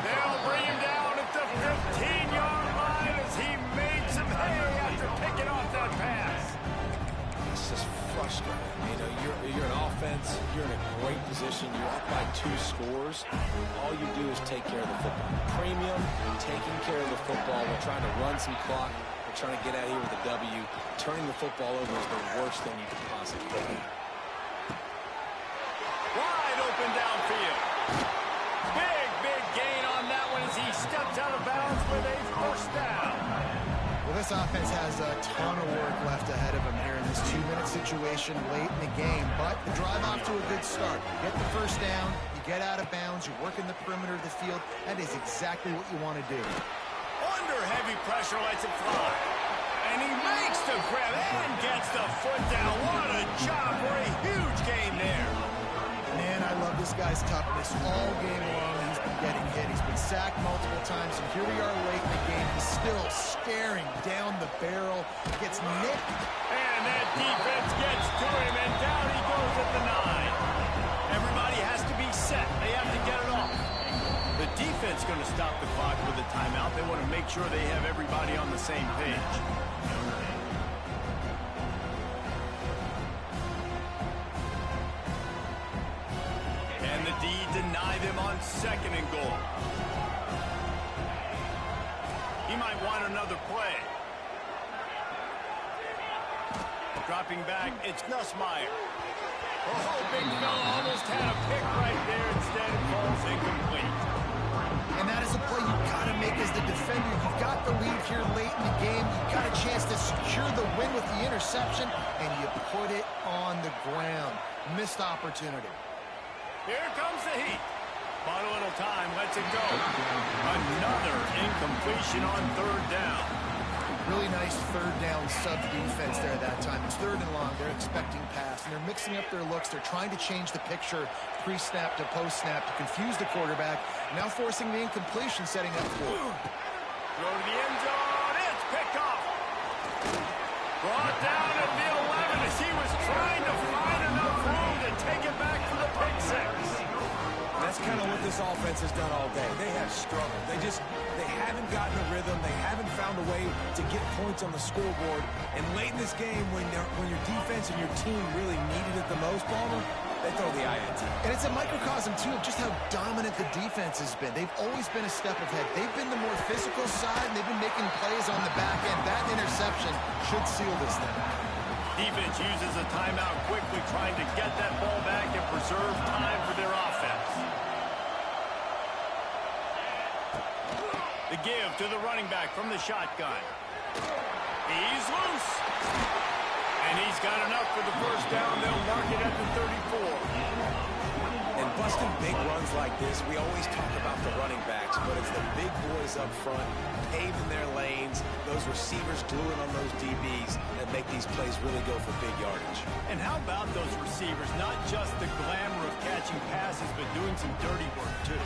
They'll bring him down at the 15-yard line as he made some hay after picking off that pass. It's just frustrating. You know, you're an offense, you're in a great position, you're up by 2 scores. All you do is take care of the football. Premium, taking care of the football. We're trying to run some clock. We're trying to get out of here with a W. Turning the football over is the worst thing you could possibly do. Wide open downfield. Big gain on that one as he steps out of bounds with a first down. Well, this offense has a ton of work left ahead of them here in this 2-minute situation late in the game, but the drive off to a good start. You get the first down, you get out of bounds, you work in the perimeter of the field. That is exactly what you want to do. Under heavy pressure, lets it fly. And he makes the grab and gets the foot down. What a job for a huge gain there. Man, I love this guy's toughness. All game long, he's been getting hit. He's been sacked multiple times, and here we are late in the game. He's still staring down the barrel. He gets nicked. And that defense gets to him, and down he goes at the 9. Everybody has to be set. They have to get it off. The defense going to stop the clock with a timeout. They want to make sure they have everybody on the same page. And the D deny them on 2nd and goal. He might want another play. Dropping back, it's Nussmeier. Oh, big fella almost had a pick right there. Instead, it falls incomplete. And that is a play you've got to make as the defender. You've got the lead here late in the game. You've got a chance to secure the win with the interception, and you put it on the ground. Missed opportunity. Here comes the heat. Bought a little time, lets it go. Another incompletion on 3rd down. Really nice 3rd down sub-defense there that time. It's 3rd and long. They're expecting pass, and they're mixing up their looks. They're trying to change the picture pre-snap to post-snap to confuse the quarterback, now forcing the incompletion, setting up for it. Throw to the end zone. It's picked off. Brought down at the 11 as he was trying to find enough room to take it back for the pick six. That's kind of what this offense has done all day. They have struggled. They haven't gotten a rhythm. They haven't found a way to get points on the scoreboard. And late in this game, when your defense and your team really needed it the most, Palmer, they throw the INT. And it's a microcosm, too, of just how dominant the defense has been. They've always been a step ahead. They've been the more physical side, and they've been making plays on the back end. That interception should seal this thing. Defense uses a timeout quickly, trying to get that ball back and preserve time for their offense. The give to the running back from the shotgun. He's loose. And he's got enough for the first down. They'll mark it at the 34. And busting big runs like this, we always talk about the running backs, but it's the big boys up front, paving their lanes, those receivers gluing on those DBs that make these plays really go for big yardage. And how about those receivers? Not just the glamour of catching passes, but doing some dirty work, too.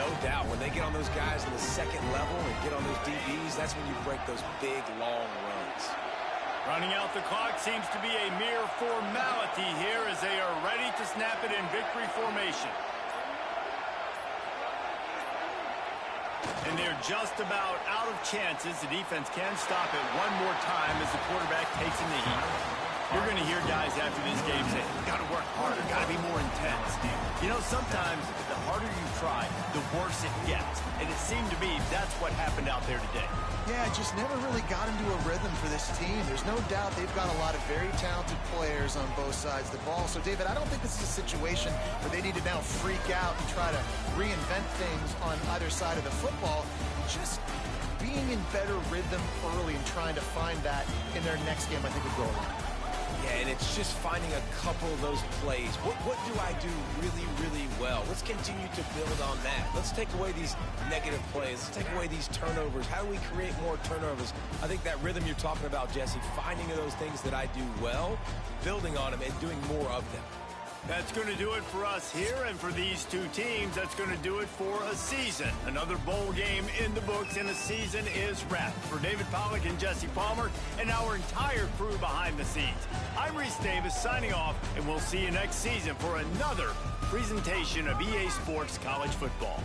No doubt. When they get on those guys in the second level and get on those DBs, that's when you break those big, long runs. Running out the clock seems to be a mere formality here as they are ready to snap it in victory formation. And they're just about out of chances. The defense can stop it one more time as the quarterback takes in the heat. You're going to hear guys after this game say, got to work harder, got to be more intense. You know, sometimes the harder you try, the worse it gets. And it seemed to me that's what happened out there today. Yeah, just never really got into a rhythm for this team. There's no doubt they've got a lot of very talented players on both sides of the ball. So, David, I don't think this is a situation where they need to now freak out and try to reinvent things on either side of the football. Just being in better rhythm early and trying to find that in their next game, I think, would go around. Yeah, and it's just finding a couple of those plays. What do I do really, really well? Let's continue to build on that. Let's take away these negative plays. Let's take away these turnovers. How do we create more turnovers? I think that rhythm you're talking about, Jesse, finding those things that I do well, building on them, and doing more of them. That's going to do it for us here, and for these two teams, that's going to do it for a season. Another bowl game in the books, and the season is wrapped. For David Pollack and Jesse Palmer, and our entire crew behind the scenes, I'm Reese Davis signing off, and we'll see you next season for another presentation of EA Sports College Football.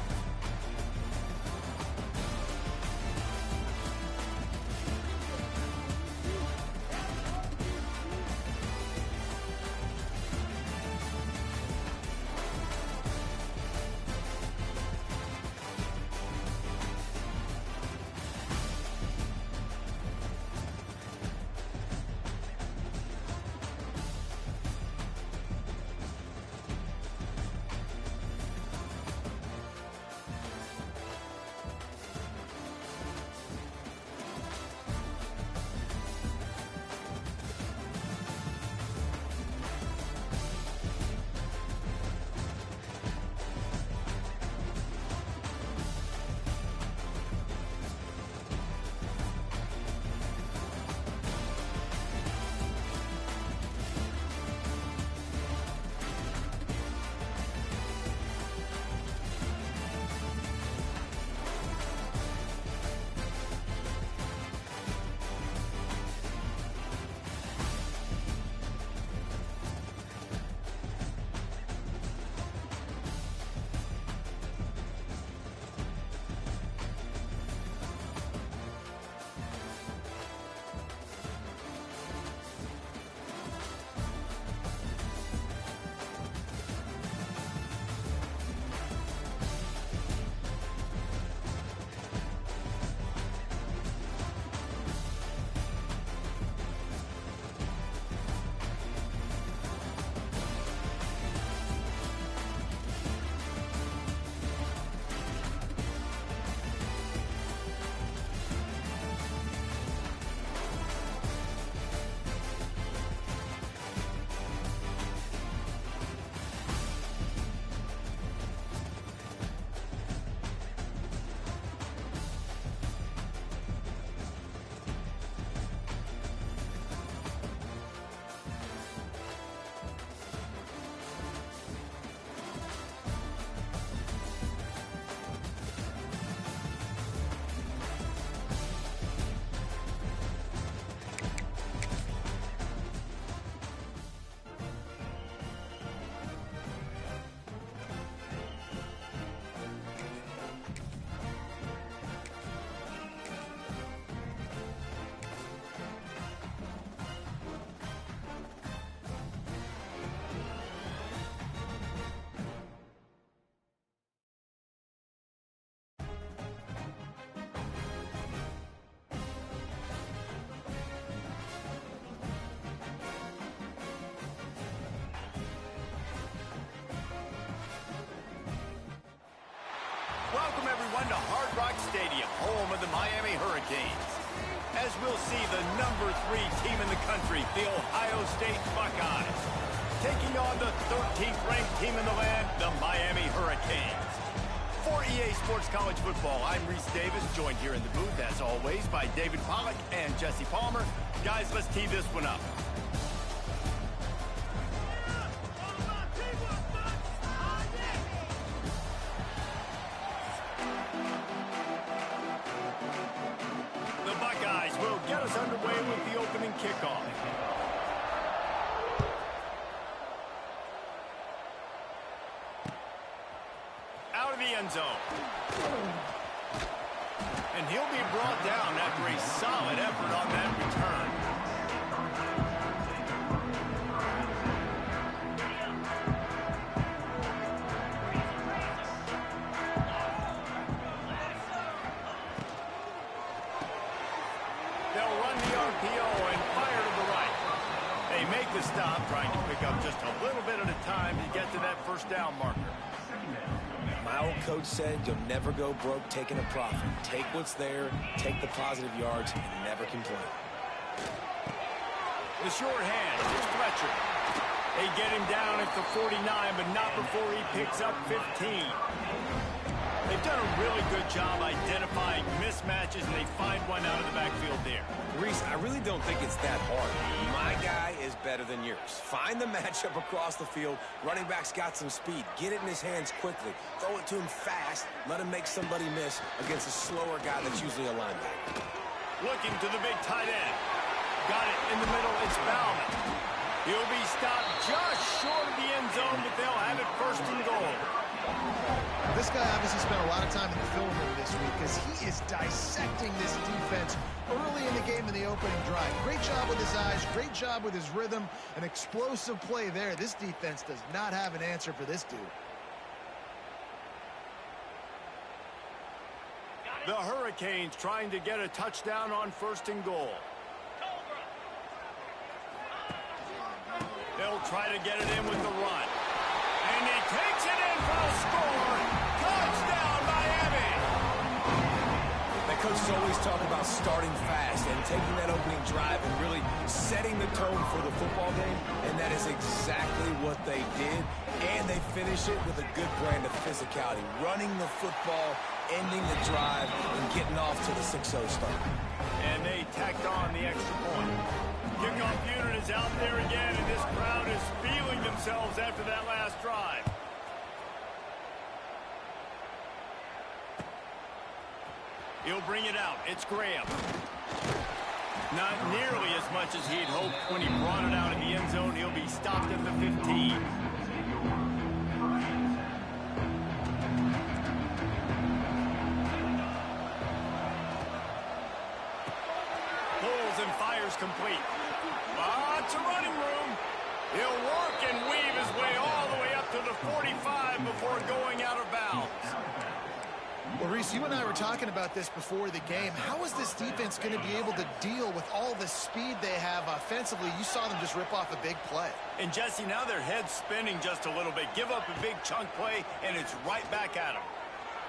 1 to Hard Rock Stadium, home of the Miami Hurricanes. As we'll see, the #3 team in the country, the Ohio State Buckeyes, taking on the 13th ranked team in the land, the Miami Hurricanes. For EA Sports College Football, I'm Reese Davis, joined here in the booth, as always, by David Pollack and Jesse Palmer. Guys, let's tee this one up. The Buckeyes will get us underway with the opening kickoff. Out of the end zone. And he'll be brought down after a solid effort on that return. They'll run the RPO and fire to the right. They make the stop, trying to pick up just a little bit at a time to get to that first down marker. My old coach said you'll never go broke taking a profit. Take what's there, take the positive yards, and never complain. The short hand is Fletcher. They get him down at the 49, but not before he picks up 15. They've done a really good job identifying mismatches, and they find one out of the backfield there. Reese, I really don't think it's that hard. My guy is better than yours. Find the matchup across the field. Running back's got some speed. Get it in his hands quickly. Throw it to him fast. Let him make somebody miss against a slower guy that's usually a linebacker. Looking to the big tight end. Got it in the middle. It's Bauman. He'll be stopped just short of the end zone, but they'll have it first and goal. This guy obviously spent a lot of time in the film room this week because he is dissecting this defense early in the game in the opening drive. Great job with his eyes, great job with his rhythm, an explosive play there. This defense does not have an answer for this dude. The Hurricanes trying to get a touchdown on first and goal. They'll try to get it in with the run. And he takes it in for a score. Touchdown, Miami! The coaches always talk about starting fast and taking that opening drive and really setting the tone for the football game, and that is exactly what they did. And they finish it with a good brand of physicality, running the football, ending the drive, and getting off to the 6-0 start. And they tacked on the extra point. Kickoff unit is out there again, and this crowd is feeling themselves after that last drive. He'll bring it out. It's Graham. Not nearly as much as he'd hoped when he brought it out in the end zone. He'll be stopped at the 15. Pulls and fires complete. Lots of running room. He'll work and weave his way all the way up to the 45 before going out of bounds. Well, Reese, you and I were talking about this before the game. How is this defense going to be able to deal with all the speed they have offensively? You saw them just rip off a big play. And, Jesse, now their head's spinning just a little bit. Give up a big chunk play, and it's right back at him.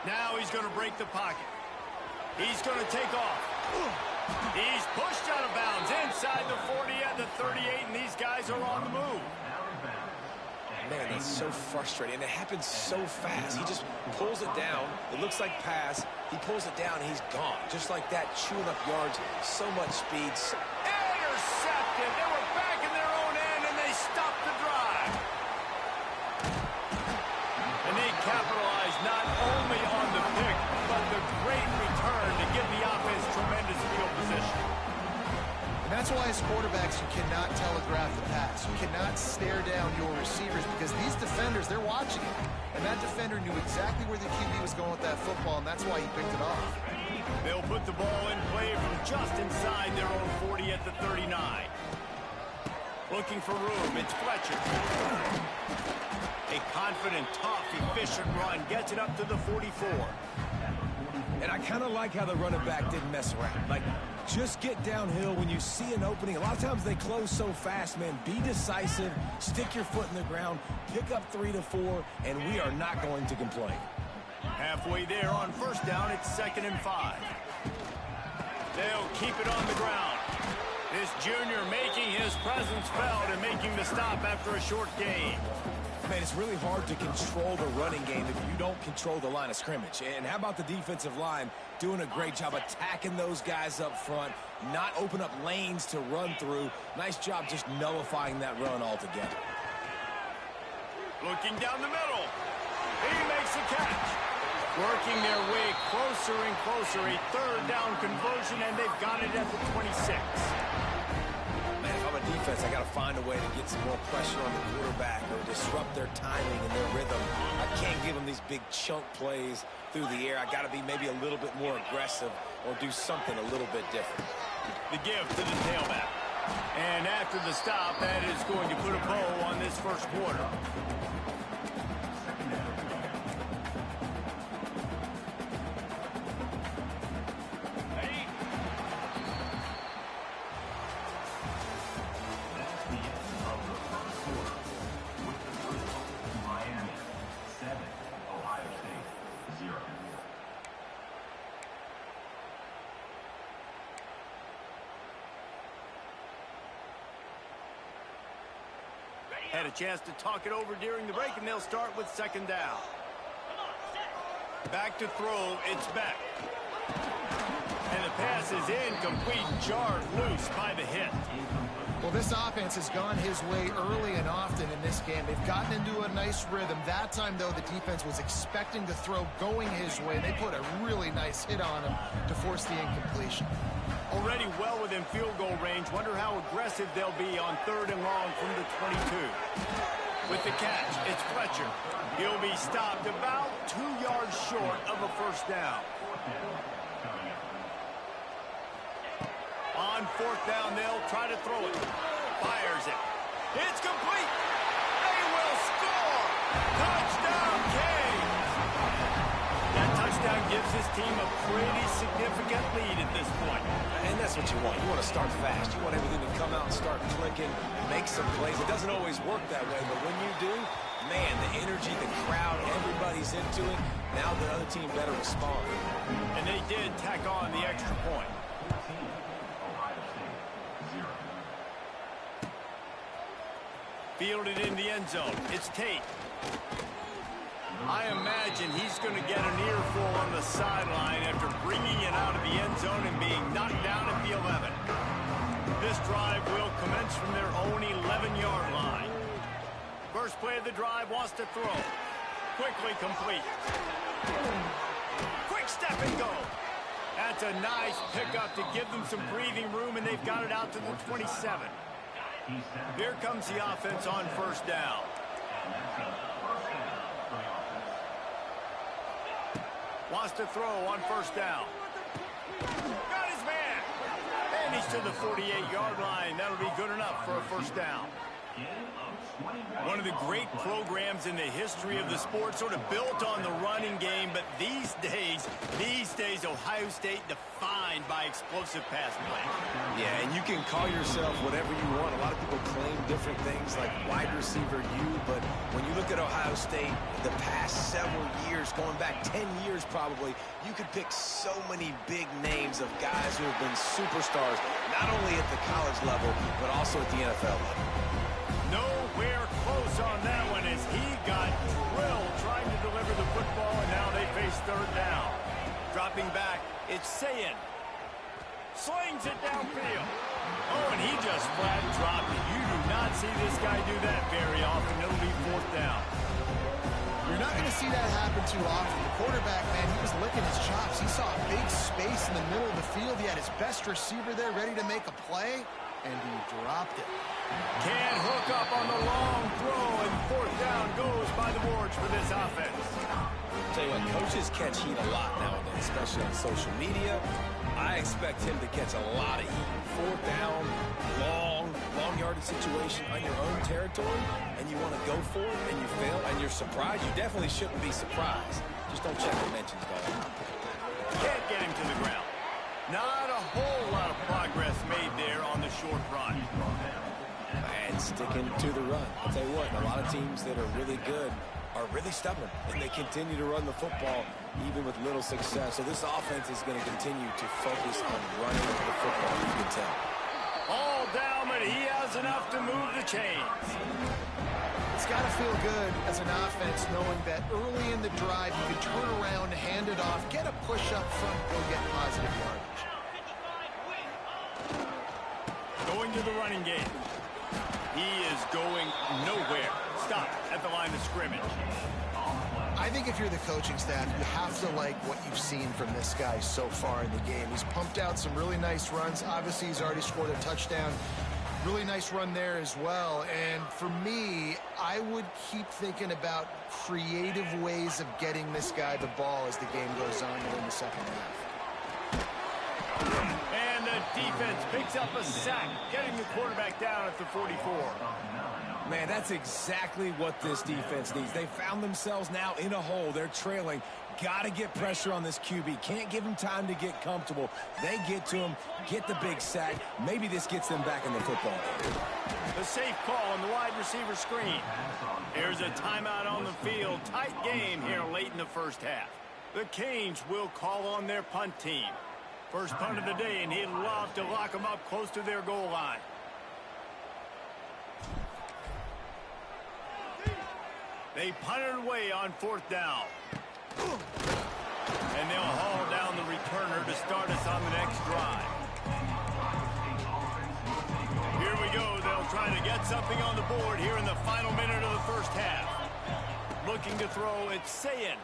Now he's going to break the pocket. He's going to take off. He's pushed out of bounds inside the 40 at the 38, and these guys are on the move. Man, that's so frustrating, and it happens so fast. He just pulls it down. It looks like pass. He pulls it down, and he's gone. Just like that, chewing up yards. So much speed. Intercepted. They were back in their own end, and they stopped the drive. And they capitalized not only on the pick, but the great return to give the offense tremendous field position. And that's why as quarterbacks you cannot telegraph the pass. You cannot stare down your receivers because these defenders, they're watching it. And that defender knew exactly where the QB was going with that football, and that's why he picked it off. They'll put the ball in play from just inside their own 40 at the 39. Looking for room, it's Fletcher. A confident, tough, efficient run gets it up to the 44. And I kind of like how the running back didn't mess around. Like, just get downhill when you see an opening. A lot of times they close so fast, man. Be decisive, stick your foot in the ground, pick up 3 to 4, and we are not going to complain. Halfway there on first down, it's 2nd and 5. They'll keep it on the ground. This junior making his presence felt and making the stop after a short gain. Man, it's really hard to control the running game if you don't control the line of scrimmage. And how about the defensive line doing a great job attacking those guys up front, not open up lanes to run through. Nice job just nullifying that run altogether. Looking down the middle. He makes a catch. Working their way closer and closer. A 3rd down conversion, and they've got it at the 26. Man, if I'm a defense, I got to find a way to get some more pressure on the quarterback or disrupt their timing and their rhythm. I can't give them these big chunk plays through the air. I got to be maybe a little bit more aggressive or do something a little bit different. The give to the tailback. And after the stop, that is going to put a bow on this first quarter. Had a chance to talk it over during the break, and they'll start with 2nd down. Back to throw, it's Beck. And the pass is incomplete, jarred loose by the hit. Well, this offense has gone his way early and often in this game. They've gotten into a nice rhythm. That time, though, the defense was expecting the throw going his way. They put a really nice hit on him to force the incompletion. Already well within field goal range. Wonder how aggressive they'll be on 3rd and long from the 22. With the catch, it's Fletcher. He'll be stopped about 2 yards short of a 1st down. On 4th down, they'll try to throw it. Fires it. It's complete. They will score. Touchdown, Canes. That touchdown gives his team a pretty significant lead at this point. And that's what you want. You want to start fast. You want everything to come out and start clicking, make some plays. It doesn't always work that way, but when you do, man, the energy, the crowd, everybody's into it. Now the other team better respond. And they did tack on the extra point. Fielded in the end zone. It's Tate. I imagine he's going to get an earful on the sideline after bringing it out of the end zone and being knocked down at the 11. This drive will commence from their own 11-yard line. First play of the drive, wants to throw. Quickly complete. Quick step and go. That's a nice pickup to give them some breathing room, and they've got it out to the 27. Here comes the offense on 1st down. Wants to throw on 1st down. Got his man. And he's to the 48-yard line. That'll be good enough for a 1st down. One of the great programs in the history of the sport, sort of built on the running game, but these days, Ohio State defined by explosive pass play. Yeah, and you can call yourself whatever you want. A lot of people claim different things like wide receiver U, but when you look at Ohio State, the past several years, going back 10 years probably, you could pick so many big names of guys who have been superstars, not only at the college level, but also at the NFL level. Nowhere close on that one as he got drilled trying to deliver the football, and now they face 3rd down. Dropping back, it's Sayin. Slings it downfield. Oh, and he just flat dropped it. You do not see this guy do that very often. It'll be 4th down. You're not going to see that happen too often. The quarterback, man, he was licking his chops. He saw a big space in the middle of the field. He had his best receiver there ready to make a play, and he dropped it. Can't hook up on the long throw, and 4th down goes by the boards for this offense. I'll tell you what, coaches catch heat a lot nowadays, especially on social media. I expect him to catch a lot of heat. 4th down, long yardage situation on your own territory, and you want to go for it, and you fail, and you're surprised. You definitely shouldn't be surprised. Just don't check the mentions, dog. Can't get him to the ground. Not a whole lot of progress made there on the short run. And sticking to the run. I'll tell you what, a lot of teams that are really good are really stubborn, and they continue to run the football even with little success. So this offense is going to continue to focus on running the football, you can tell. All down, but he has enough to move the chains. It's got to feel good as an offense knowing that early in the drive you can turn around, hand it off, get a push up front, go get positive yardage. Going to the running game. He is going nowhere. Stop at the line of scrimmage. I think if you're the coaching staff, you have to like what you've seen from this guy so far in the game. He's pumped out some really nice runs. Obviously, he's already scored a touchdown. Really nice run there as well. And for me, I would keep thinking about creative ways of getting this guy the ball as the game goes on in the second half. And the defense picks up a sack, getting the quarterback down at the 44. Man, that's exactly what this defense needs. They found themselves now in a hole. They're trailing. Got to get pressure on this QB. Can't give him time to get comfortable. They get to him, get the big sack. Maybe this gets them back in the football game. The safe call on the wide receiver screen. Here's a timeout on the field. Tight game here late in the first half. The Canes will call on their punt team. First punt of the day, and he'd love to lock them up close to their goal line. They punted away on fourth down. And they'll haul down the returner to start us on the next drive. Here we go. They'll try to get something on the board here in the final minute of the first half. Looking to throw, it's Sayin.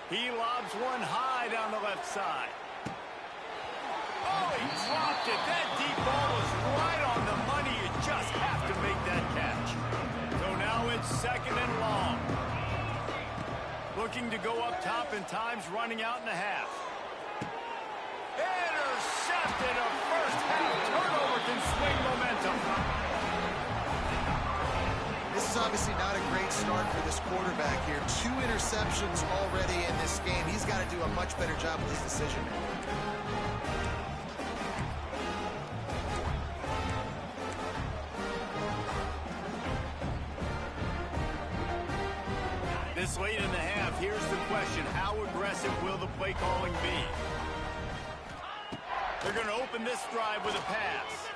He lobs one high down the left side. Oh, he dropped it. That deep ball was right on the money. You just have to make that catch. So now it's second and long. Looking to go up top, and time's running out in the half. Intercepted. A first half turnover can swing momentum. This is obviously not a great start for this quarterback here. 2 interceptions already in this game. He's got to do a much better job with his decision making. This late in the half, here's the question. How aggressive will the play calling be? They're going to open this drive with a pass.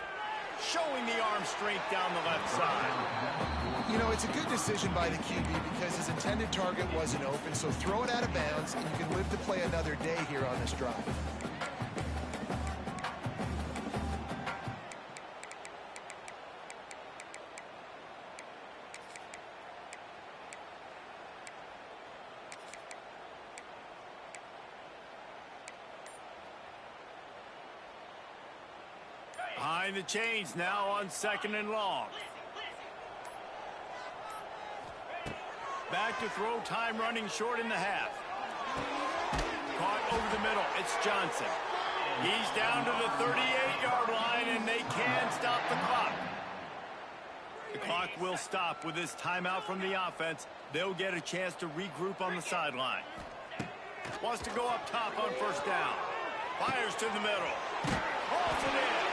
Showing the arm strength down the left side. You know, it's a good decision by the QB because his intended target wasn't open, so throw it out of bounds, and you can live to play another day here on this drive. Behind the chains now on second and long. Back to throw, time running short in the half. Caught over the middle, it's Johnson. He's down to the 38-yard line, and they can stop the clock. The clock will stop with this timeout from the offense. They'll get a chance to regroup on the sideline. Wants to go up top on first down. Fires to the middle. Hauls it in.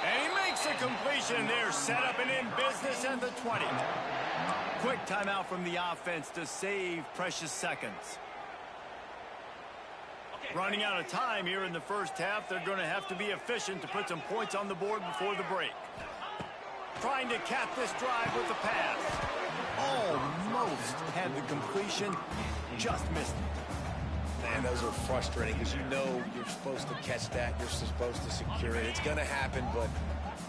And he makes a completion there. Set up and in business at the 20. Quick timeout from the offense to save precious seconds. Running out of time here in the first half. They're going to have to be efficient to put some points on the board before the break. Trying to cap this drive with a pass. Almost had the completion. Just missed it. Man, those are frustrating because you know you're supposed to catch that. You're supposed to secure it. It's going to happen, but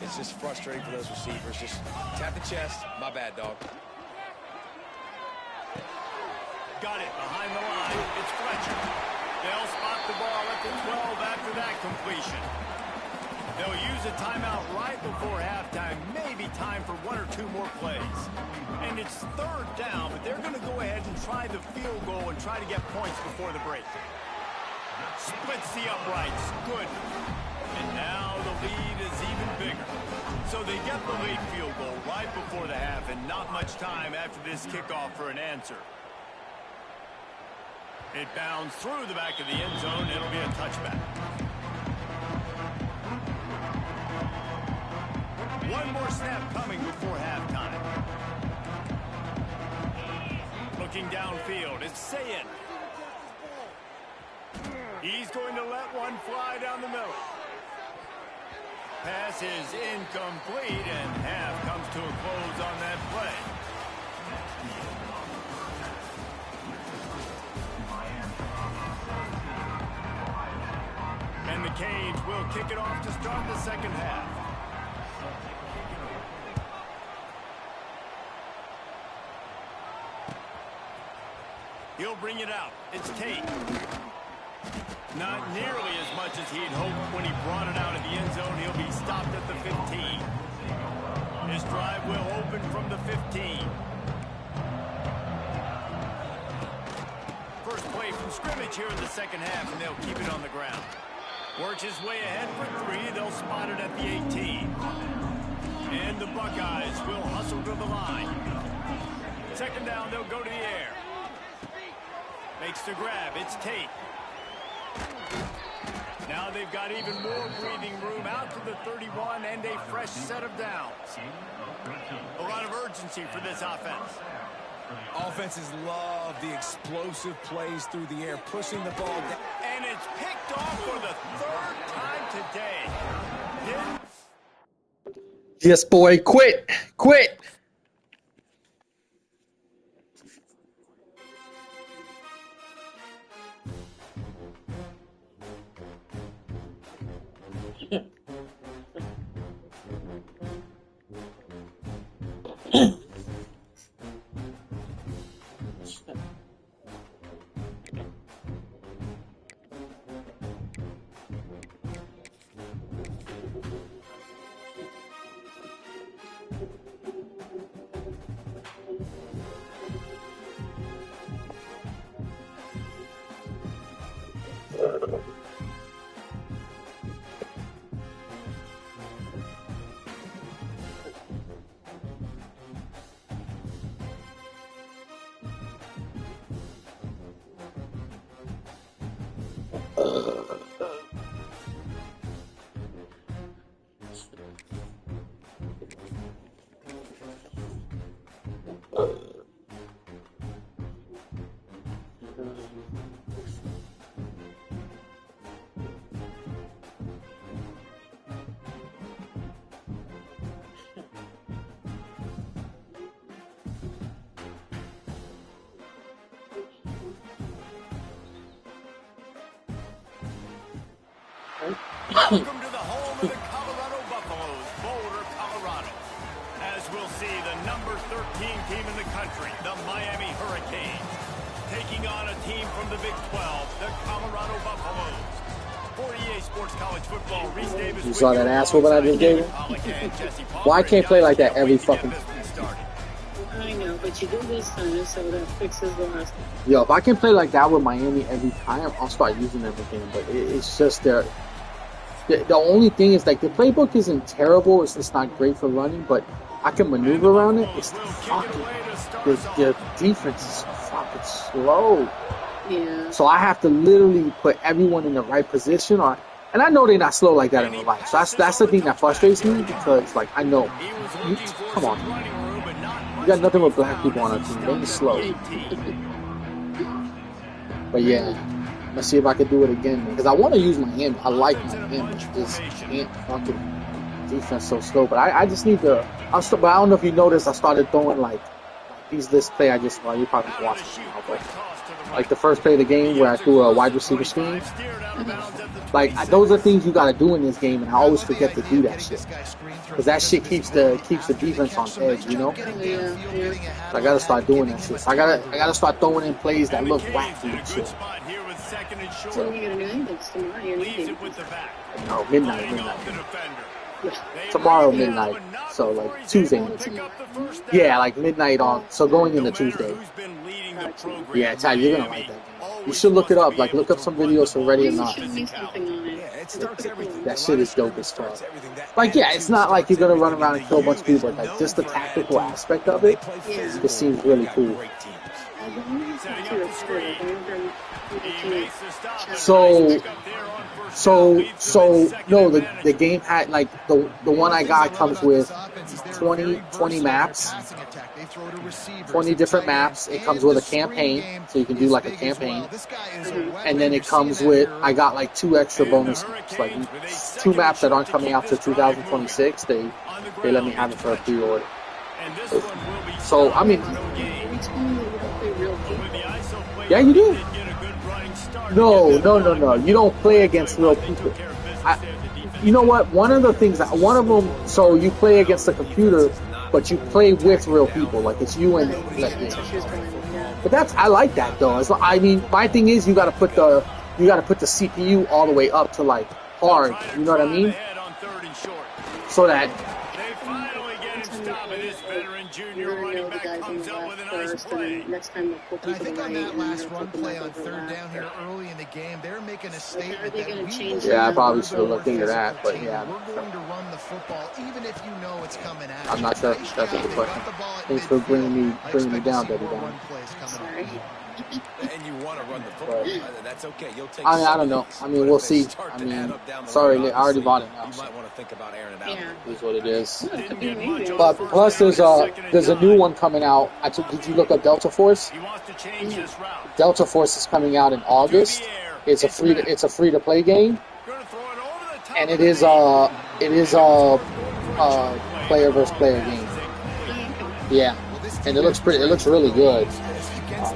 it's just frustrating for those receivers. Just tap the chest. My bad, dog. Got it behind the line. It's Fletcher. They'll spot the ball at the 12 after that completion. They'll use a timeout right before halftime. Maybe time for 1 or 2 more plays. And it's third down, but they're going to go ahead and try the field goal and try to get points before the break. Splits the uprights. Good. And now the lead is even bigger. So they get the late field goal right before the half, and not much time after this kickoff for an answer. It bounds through the back of the end zone. It'll be a touchback. One more snap coming before halftime. looking downfield. It's Sayin. He's going to let one fly down the middle. Pass is incomplete, and half comes to a close on that play. And the Canes will kick it off to start the second half. He'll bring it out. It's Tate. Not nearly as much as he'd hoped when he brought it out of the end zone. He'll be stopped at the 15. This drive will open from the 15. First play from scrimmage here in the second half, and they'll keep it on the ground. Works his way ahead for 3. They'll spot it at the 18. And the Buckeyes will hustle to the line. Second down, they'll go to the air. Makes the grab. It's Tate. Now they've got even more breathing room out to the 31 and a fresh set of downs. A lot of urgency for this offense. Offenses love the explosive plays through the air, pushing the ball down. And it's picked off for the third time today. Yes, boy. Quit. Quit. Welcome to the home of the Colorado Buffaloes, Boulder, Colorado. As we'll see, the number 13 team in the country, the Miami Hurricanes, taking on a team from the Big 12, the Colorado Buffaloes. 48 Sports College Football, Reese Davis. You saw that asshole that I just gave him? Why I can't play like that every fucking... I know, but you did this time, so that fixes the last one. Yo, if I can play like that with Miami every time, I'll start using them again. But it's just the only thing is, like, the playbook isn't terrible. It's just not great for running, but I can maneuver around it. It's the fucking... The defense is fucking slow. Yeah. So I have to literally put everyone in the right position. And I know they're not slow like that in real life. So that's the thing that frustrates me, because, like, I know. Come on. You got nothing but black people on our team. They're slow. But yeah, let's see if I can do it again. Because I want to use Miami. I like Miami. Just can't fucking defense so slow. But I just need to. But I don't know if you noticed, I started throwing like this play I just. Well, you probably watched it now, but like the first play of the game where I threw a wide receiver screen. Like, those are things you gotta do in this game, and I always forget to do that shit. Because that shit keeps the defense on edge, you know? So I gotta start doing that shit. So I gotta start throwing in plays that look wacky and shit. So you're gonna do index tomorrow. You're leaving. No, midnight. Tomorrow midnight. So like Tuesday. Yeah, like midnight on. So going into Tuesday. Yeah, Ty, you're gonna like that game. You should look it up. Like, look up some videos for Ready or Not. That shit is dope as fuck. Like, yeah, it's not like you're gonna run around and kill a bunch of people, but like just the tactical aspect of it, it seems really cool. Setting up the screen. He makes the stop. but So- nice pickup there on first down. Leads to his second No, the advantage. game had like the one I got comes with 20 maps, 20 different maps. It comes with a campaign, so you can do like a campaign. And then it comes with, I got like 2 extra bonus maps, like 2 maps that aren't coming out till 2026. They let me have it for a pre-order. And this one will be So, I mean- no gain. Every time you play real With people. the ISO play, Yeah, you do. did get a good running start. No. Get that ball. You don't play against real They people. took care of business I- there, the defense. You know what? One of them, so you play against the computer, but you play with real people. Like it's you and, like, That's what she was going with, yeah. but I like that though. I mean, my thing is you gotta put the CPU all the way up to like hard. You know what I mean? Ahead on 3rd and short. So that They finally get him stopped, and this veteran You junior never know running the back guys in comes the up left with a nice first, play. and then next time they'll pull And I people think to on the right, that and then last they'll run put them play back on over 3rd left. down here early in the game, they're making a statement are they that gonna we change will it? Yeah, I be probably a should have looked into physical that, but team. yeah. We're going to run the football even if you know it's coming at you. I'm not sure. Nice That's a job. good They question. got the ball at Thanks for bringing me midfield. I expect down, to see Debbie more Down. run plays coming up. Sorry. And you want to run the football. That's okay. You'll take I mean, I some don't know. of these, I mean, but we'll if they see. start I to mean, add up down the sorry, road, I already obviously, bought it now. You So might want to think about airing it out. Yeah. it is what it is. Didn't get much on But first plus, down, there's a new 2nd and one coming out. Did you look up Delta Force? He wants to change this route. Delta Force is coming out in August. It's a free to play game, Gonna throw it over the top and of it is the player versus player game. Yeah, and it looks really good.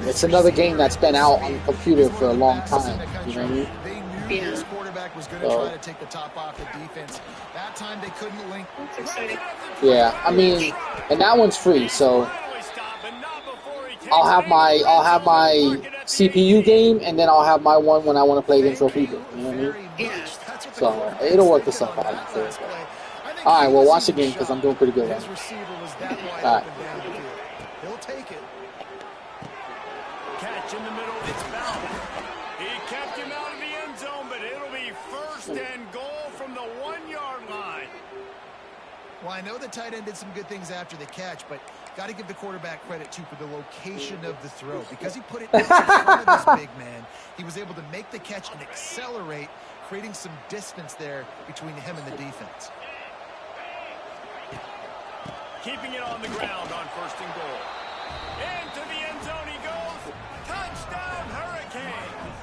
It's another game that's been out on the computer for a long time. You know what I mean? They knew this quarterback was going to So- try to take the top off the defense. That time they couldn't link. That's exciting. Yeah, I mean, and that one's free, so I'll have my CPU game, and then I'll have my one when I want to play against real people. You know what I mean? Yeah. So it'll work itself out. I'm sure. All right, well, watch the game because I'm doing pretty good right His now. receiver was that wide All right. open downfield. He'll take it. Catch in the middle, it's Bowman. He kept him out of the end zone, but it'll be 1st and goal from the 1-yard line. Well, I know the tight end did some good things after the catch, but got to give the quarterback credit, too, for the location of the throw. Because he put it in front of this big man, he was able to make the catch and accelerate, creating some distance there between him and the defense. Keeping it on the ground on 1st and goal. Into the end zone he goes. Touchdown, Hurricanes.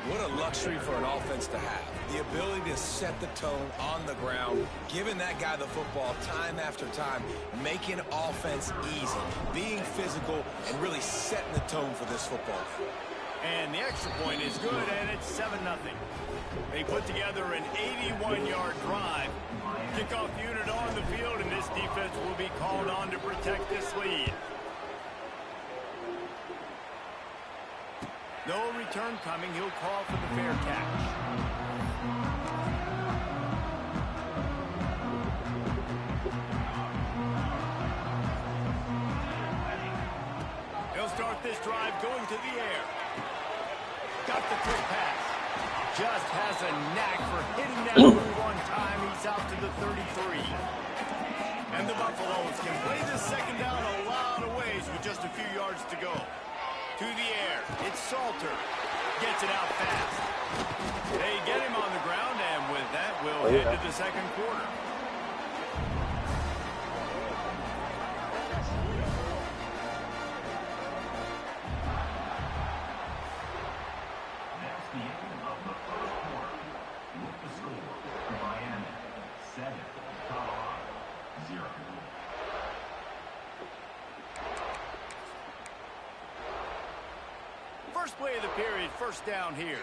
What a luxury for an offense to have. The ability to set the tone on the ground, giving that guy the football time after time, making offense easy, being physical, and really setting the tone for this football. And the extra point is good, and it's 7-0. They put together an 81-yard drive. Kickoff unit on the field, and this defense will be called on to protect this lead. No return coming. He'll call for the fair catch. He'll start this drive going to the air. Got the quick pass. Just has a knack for hitting that move on time. He's out to the 33. And the Buffaloes can play this 2nd down a lot of ways with just a few yards to go. To the air. It's Salter. Gets it out fast. They get him on the ground, and with that, we'll head to the 2nd quarter. That's the end of the first quarter. With the score, Miami 7, Colorado 0. First play of the period, 1st down here.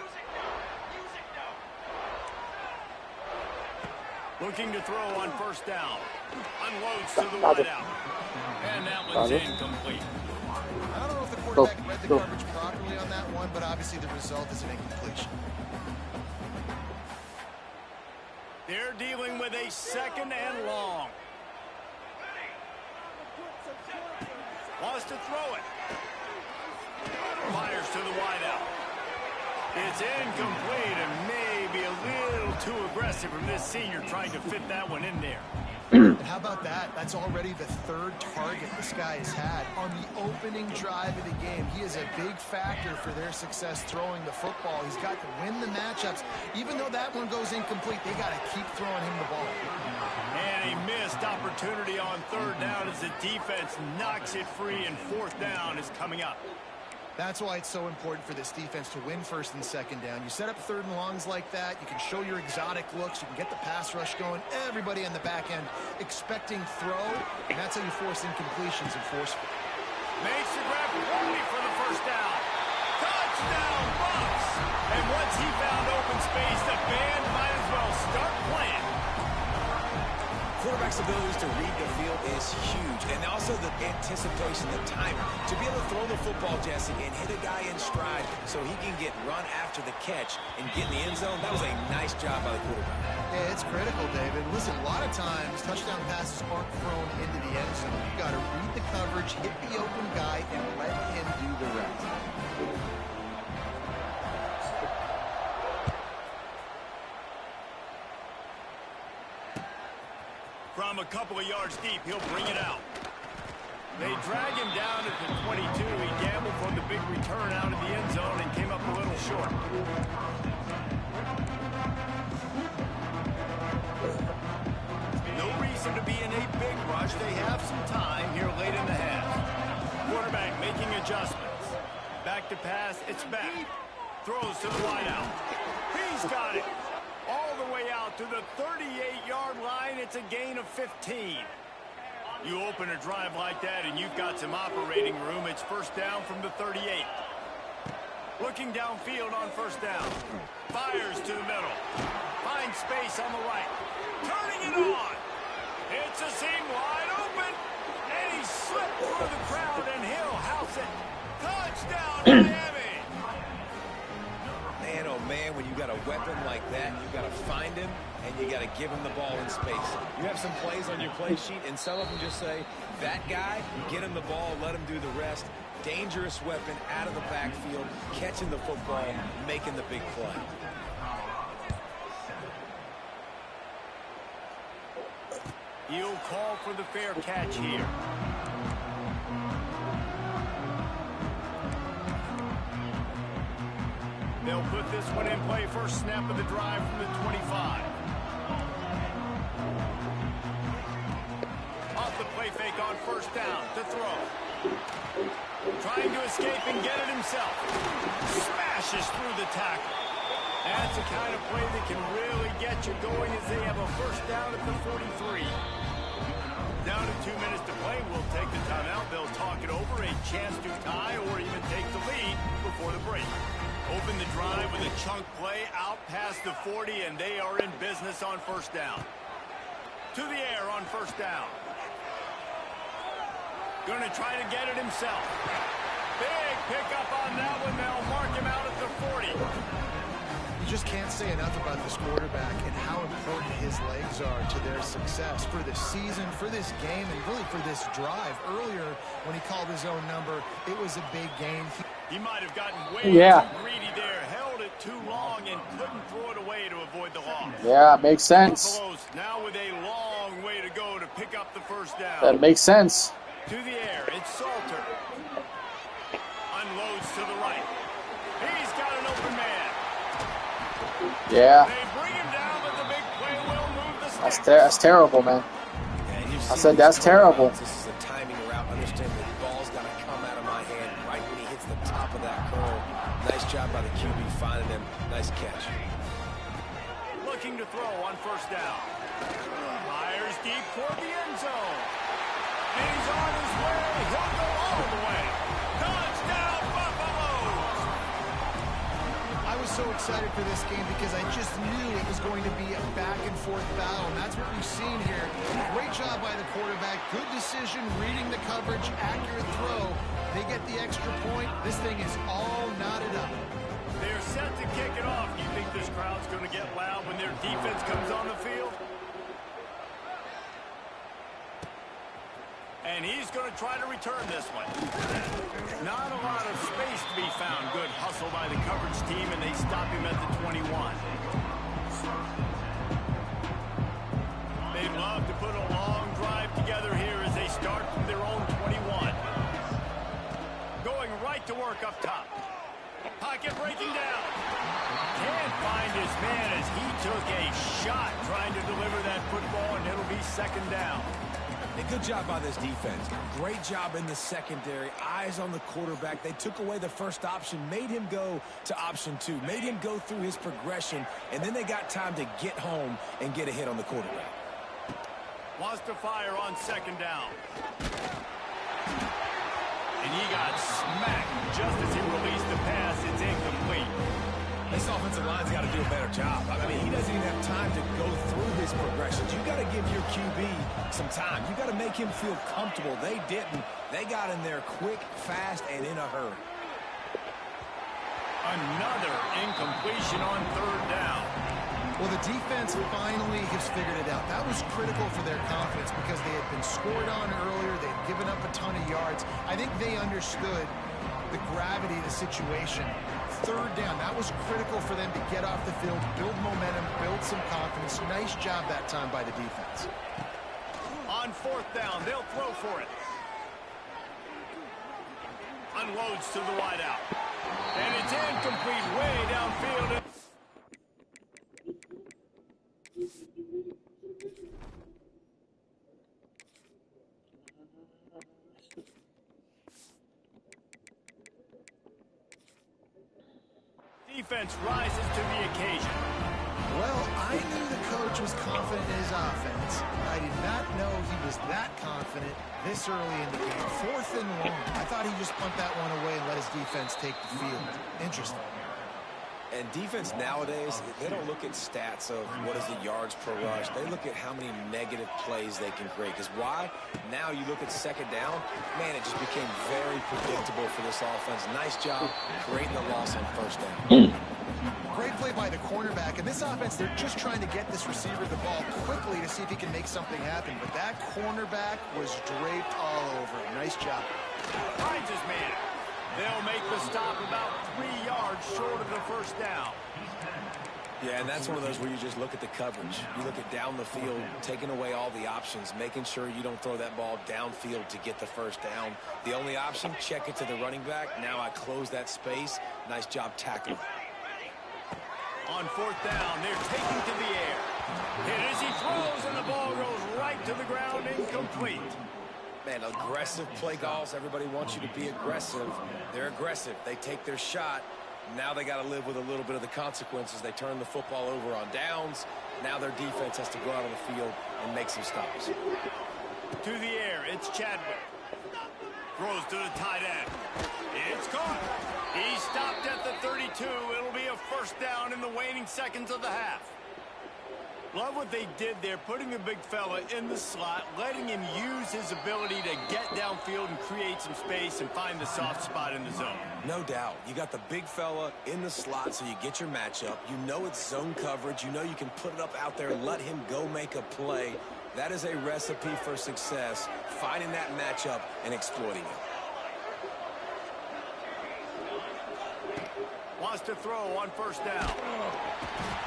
Looking to throw on 1st down. Unloads to the wideout. And that one's incomplete. I don't know if the quarterback read the coverage properly on that one, but obviously the result is an incompletion. They're dealing with a 2nd and long. Wants to throw it. Fires to the wideout. It's incomplete and maybe a little too aggressive from this senior trying to fit that one in there. And how about that? That's already the third target this guy has had on the opening drive of the game. He is a big factor for their success throwing the football. He's got to win the matchups. Even though that one goes incomplete, they got to keep throwing him the ball. And a missed opportunity on third down as the defense knocks it free, and fourth down is coming up. That's why it's so important for this defense to win first and second down. You set up third and longs like that, you can show your exotic looks, you can get the pass rush going, everybody on the back end expecting throw, and that's how you force incompletions and force. Makes the grab only for the first down. Touchdown, Bucks! And once he found open space, the band might as well start playing. Quarterback's abilities to read the field is huge, and also the anticipation, the timing. To be able to throw the football, Jesse, and hit a guy in stride so he can get run after the catch and get in the end zone, that was a nice job by the quarterback. Yeah, it's critical, David. Listen, a lot of times touchdown passes aren't thrown into the end zone. You've got to read the coverage, hit the open guy, and let him do the rest. From a couple of yards deep, he'll bring it out. They drag him down at the 22. He gambled for the big return out of the end zone and came up a little short. No reason to be in a big rush. They have some time here late in the half. Quarterback making adjustments. Back to pass. It's back. Throws to the wideout. He's got it. All the way out to the 38-yard line. It's a gain of 15. You open a drive like that and you've got some operating room. It's first down from the 38. Looking downfield on first down. Fires to the middle. Finds space on the right. Turning it on. It's a seam wide open. And he slipped through the crowd and he'll house it. Touchdown, Miami. Man, oh man, when you got a weapon like that, you got to find him and you got to give him the ball in space. You have some plays on your play sheet, and some of them just say, that guy, get him the ball, let him do the rest. Dangerous weapon out of the backfield, catching the football, making the big play. He'll call for the fair catch here. They'll put this one in play. First snap of the drive from the 25. Off the play fake on first down to throw. Trying to escape and get it himself. Smashes through the tackle. That's the kind of play that can really get you going as they have a first down at the 43. Down to 2 minutes to play. We'll take the timeout. They'll talk it over. A chance to tie or even take the lead before the break. Open the drive with a chunk play out past the 40, and they are in business on first down. To the air on first down. Going to try to get it himself. Big pickup on that one. They'll mark him out at the 40. You just can't say enough about this quarterback and how important his legs are to their success for this season, for this game, and really for this drive. Earlier, when he called his own number, it was a big game. He might have gotten way too greedy there, held it too long, and couldn't throw it away to avoid the loss. Yeah, makes sense. Buffalo's now with a long way to go to pick up the first down. That makes sense. To the air, it's Salter. Unloads to the right. He's got an open man. Yeah. They bring him down, but the big play will move the sticks. That's terrible, man. I said that's terrible. This is a timing route. Understand the ball's got to come out of my hand right when he hits the top of that curve. Nice job by the QB finding him. Nice catch. Looking to throw on first down. Fires deep toward the end zone. And he's on his way. He'll go all the way. Touchdown, Buffaloes! I was so excited for this game because I just knew it was going to be a back-and-forth battle, and that's what we've seen here. Great job by the quarterback. Good decision, reading the coverage, accurate throw. They get the extra point. This thing is all knotted up. They're set to kick it off. Do you think this crowd's going to get loud when their defense comes on the field? And he's going to try to return this one. Not a lot of space to be found. Good hustle by the coverage team, and they stop him at the 21. They'd love to put a long drive together here as they start from their own 21. Going right to work up top. Pocket breaking down. Can't find his man as he took a shot trying to deliver that football, and it'll be second down. A good job by this defense. Great job in the secondary. Eyes on the quarterback. They took away the first option, made him go to option 2, made him go through his progression, and then they got time to get home and get a hit on the quarterback. Wants to fire on second down. And he got smacked just as he released the pass. It's incomplete. This offensive line's got to do a better job. I mean, he doesn't even have time to go through his progressions. You got to give your QB some time. You got to make him feel comfortable. They didn't. They got in there quick, fast, and in a hurry. Another incompletion on third down. Well, the defense finally has figured it out. That was critical for their confidence because they had been scored on earlier. They had given up a ton of yards. I think they understood the gravity of the situation. Third down, that was critical for them to get off the field, build momentum, build some confidence. Nice job that time by the defense. On fourth down, they'll throw for it. Unloads to the wideout. And it's incomplete way downfield. Defense rises to the occasion. Well, I knew the coach was confident in his offense. I did not know he was that confident this early in the game. 4th and long. I thought he'd just punt that one away and let his defense take the field. Interesting. And defense nowadays, they don't look at stats of what is the yards per rush. They look at how many negative plays they can create. Because why? Now you look at second down, man, it just became very predictable for this offense. Nice job creating the loss on first down. Great play by the cornerback. And this offense, they're just trying to get this receiver the ball quickly to see if he can make something happen. But that cornerback was draped all over him. Nice job. Finds his man. They'll make the stop about 3 yards short of the first down. Yeah, and that's one of those where you just look at the coverage. You look at down the field, taking away all the options, making sure you don't throw that ball downfield to get the first down. The only option, check it to the running back. Now I close that space. Nice job tackling. On fourth down, they're taking to the air. Hit as he throws, and the ball goes right to the ground, incomplete. Man, aggressive play calls. Everybody wants you to be aggressive. They're aggressive. They take their shot. Now they got to live with a little bit of the consequences. They turn the football over on downs. Now their defense has to go out on the field and make some stops. To the air, it's Chadwick. Throws to the tight end. It's caught. He stopped at the 32. It'll be a first down in the waning seconds of the half. Love what they did there, putting the big fella in the slot, letting him use his ability to get downfield and create some space and find the soft spot in the zone. No doubt. You got the big fella in the slot, so you get your matchup. You know it's zone coverage. You know you can put it up out there and let him go make a play. That is a recipe for success, finding that matchup and exploiting it. Wants to throw on first down.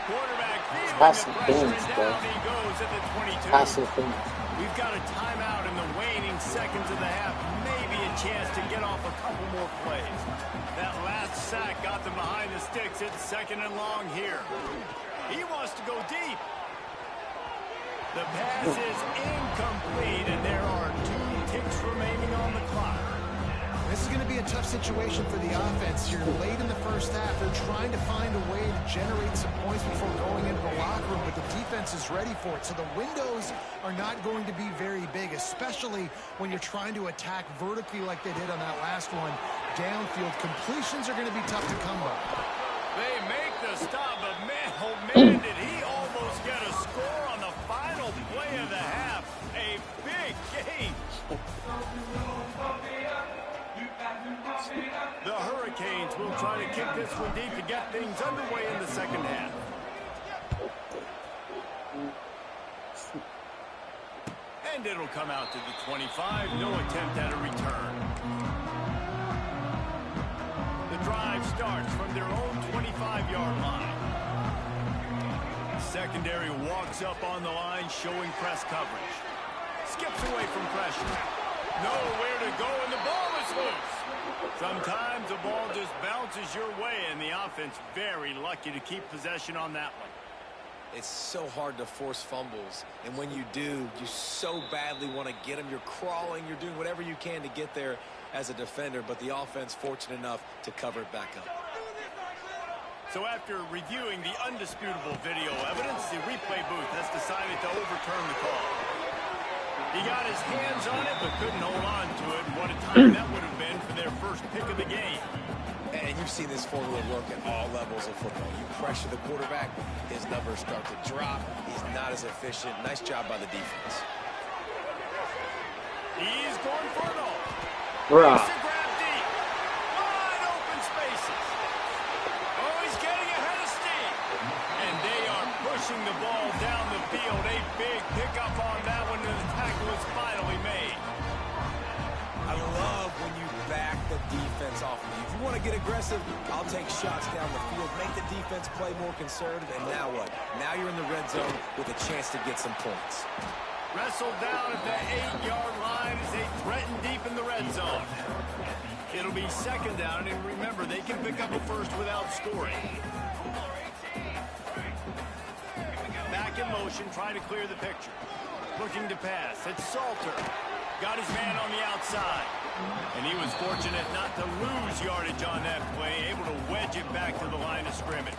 Quarterback feeling Passive the pressure, things, and bro. down he goes at the 22. Passive things. We've got a timeout in the waning seconds of the half. Maybe a chance to get off a couple more plays. That last sack got them behind the sticks. It's second and long here. He wants to go deep. The pass is incomplete, and there are 2 ticks remaining on the clock. This is going to be a tough situation for the offense here. Late in the first half, they're trying to find a way to generate some points before going into the locker room, but the defense is ready for it. So the windows are not going to be very big, especially when you're trying to attack vertically like they did on that last one. Downfield completions are going to be tough to come by. They make the stop, but man, oh man, did he almost get a score on the final play of the half. A big game. The Hurricanes will try to kick this one deep to get things underway in the second half. And it'll come out to the 25. No attempt at a return. The drive starts from their own 25-yard line. Secondary walks up on the line, showing press coverage. Skips away from pressure. Nowhere to go, and the ball is loose. Sometimes the ball just bounces your way, and the offense very lucky to keep possession on that one. It's so hard to force fumbles, and when you do, you so badly want to get them. You're crawling, you're doing whatever you can to get there as a defender, but the offense fortunate enough to cover it back up. So after reviewing the undisputable video evidence, the replay booth has decided to overturn the call. He got his hands on it, but couldn't hold on to it. And what a time that would have been for their first pick of the game. And you've seen this formula work at all levels of football. You pressure the quarterback, his numbers start to drop. He's not as efficient. Nice job by the defense. He's going for it all. Bruh. Grab deep. Wide open spaces. Oh, he's getting ahead of steam. And they are pushing the ball down the field. A big pickup on that one, and the tackle is finally made. I love when you back the defense off of you. If you want to get aggressive, I'll take shots down the field, make the defense play more conservative, and now what? Now you're in the red zone with a chance to get some points. Wrestled down at the 8-yard line as they threaten deep in the red zone. It'll be second down, and remember, they can pick up a first without scoring. Back in motion, trying to clear the picture. Looking to pass. It's Salter. Got his man on the outside. And he was fortunate not to lose yardage on that play, able to wedge it back to the line of scrimmage.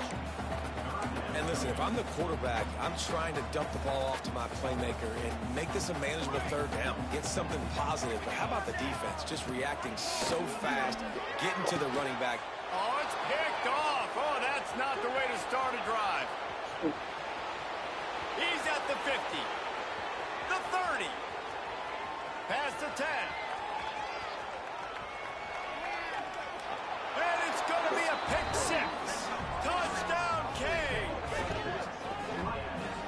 And listen, if I'm the quarterback, I'm trying to dump the ball off to my playmaker and make this a manageable third down. Get something positive. But how about the defense? Just reacting so fast, getting to the running back. Oh, it's picked off. Oh, that's not the way to start a drive. He's at the 50. The 30. Past the 10. And it's going to be a pick six. Touchdown, Canes.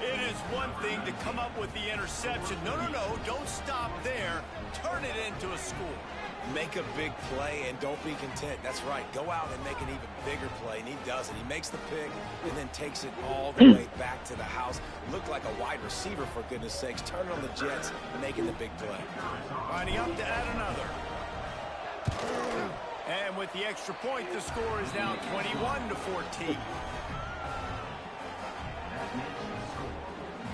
It is one thing to come up with the interception. No, don't stop there. Turn it into a score. Make a big play and don't be content. That's right. Go out and make an even bigger play, and he does it. He makes the pick and then takes it all the way back to the house. Looked like a wide receiver, for goodness sakes. Turning on the Jets, making the big play. Lining up to add another. And with the extra point, the score is now 21-14.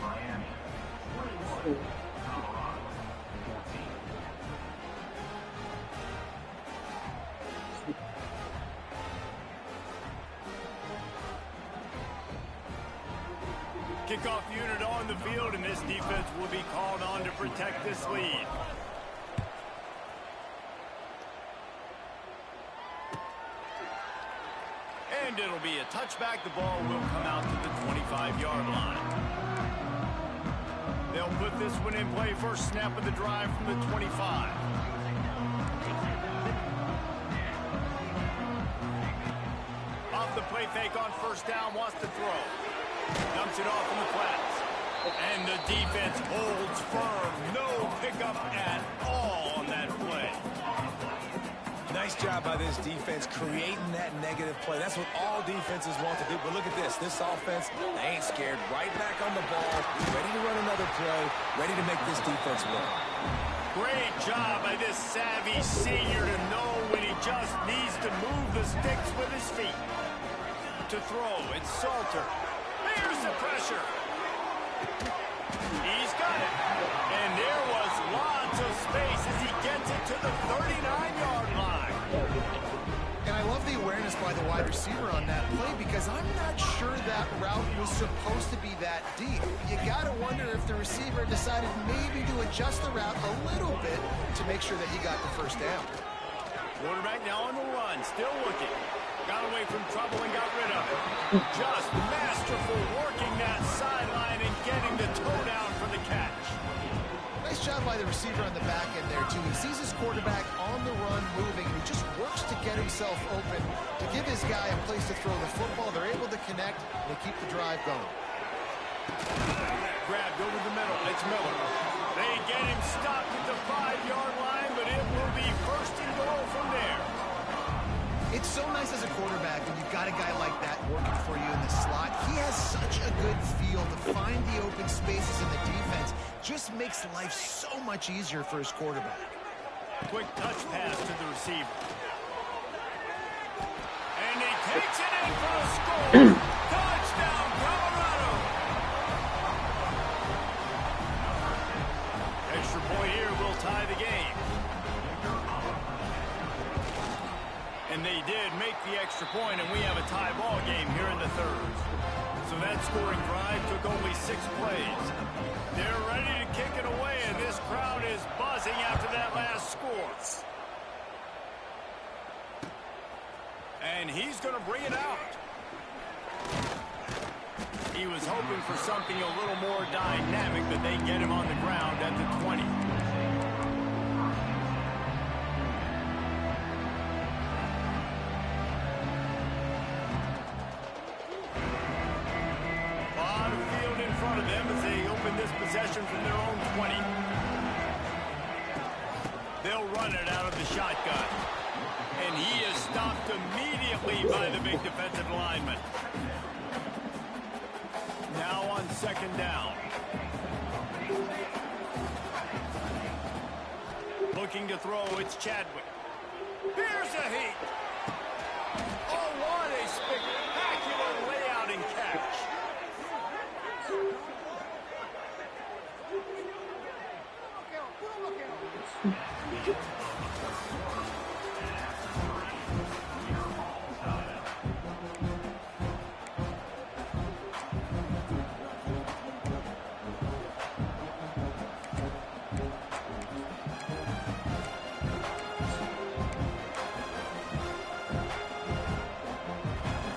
Miami. Colorado. 14. Kickoff unit on the field, and this defense will be called on to protect this lead. And it'll be a touchback. The ball will come out to the 25-yard line. They'll put this one in play. First snap of the drive from the 25. Off the play fake on first down, wants to throw. Dumps it off in the flats. And the defense holds firm. No pickup at all on that play. Nice job by this defense creating that negative play. That's what all defenses want to do. But look at this. This offense, they ain't scared. Right back on the ball. Ready to run another play. Ready to make this defense work. Great job by this savvy senior to know when he just needs to move the sticks with his feet. To throw, it's Salter. Here's the pressure. He's got it. And there was lots of space as he gets it to the 39-yard line. And I love the awareness by the wide receiver on that play because I'm not sure that route was supposed to be that deep. You got to wonder if the receiver decided maybe to adjust the route a little bit to make sure that he got the first down. Quarterback now on the run, still looking. Got away from trouble and got rid of it. Just masterful working that sideline and getting the toe down for the catch. Nice job by the receiver on the back end there, too. He sees his quarterback on the run moving, and he just works to get himself open to give his guy a place to throw the football. They're able to connect and keep the drive going. Grabbed over the middle. It's Miller. They get him stopped at the 5-yard line, but it will be first and goal from there. It's so nice as a quarterback when you've got a guy like that working for you in the slot. He has such a good feel to find the open spaces in the defense. Just makes life so much easier for his quarterback. Quick touch pass to the receiver. And he takes it in for a score. Touchdown, Colorado. Extra point here will tie the game. And they did make the extra point, and we have a tie ball game here in the third. So that scoring drive took only 6 plays. They're ready to kick it away, and this crowd is buzzing after that last score. And he's going to bring it out. He was hoping for something a little more dynamic, but they get him on the ground at the 20. Possession from their own 20. They'll run it out of the shotgun. And he is stopped immediately by the big defensive lineman. Now on second down. Looking to throw, it's Chadwick. Here's a heat. Oh, what a spectacular layout and catch.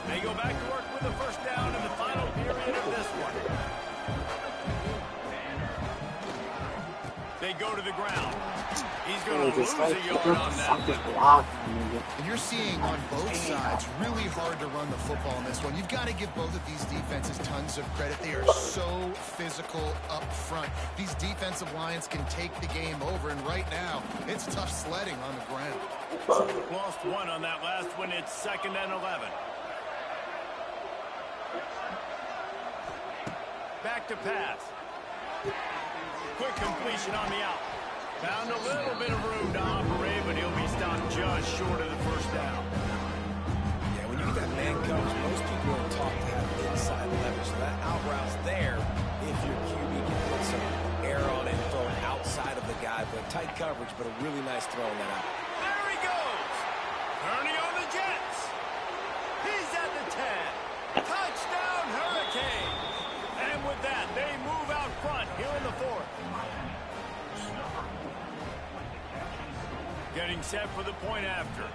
They go back to work with a first down in the final period of this one. They go to the ground. He's going to lose a yard on that one. And you're seeing on both sides, really hard to run the football in this one. You've got to give both of these defenses tons of credit. They are so physical up front. These defensive lines can take the game over, and right now, it's tough sledding on the ground. Lost one on that last one. It's 2nd and 11. Back to pass. Quick completion on the out. Found a little bit of room to operate, but he'll be stopped just short of the first down. Yeah, when you get that man coverage, most people are taught to have inside leverage. So that out route's there if your QB can put some air on it, throw it outside of the guy. But tight coverage, but a really nice throw in that out. There he goes. Turning on the Jets. He's at the 10. Touchdown, Hurricane. And with that, they move out front here in the 4th. Getting set for the point after.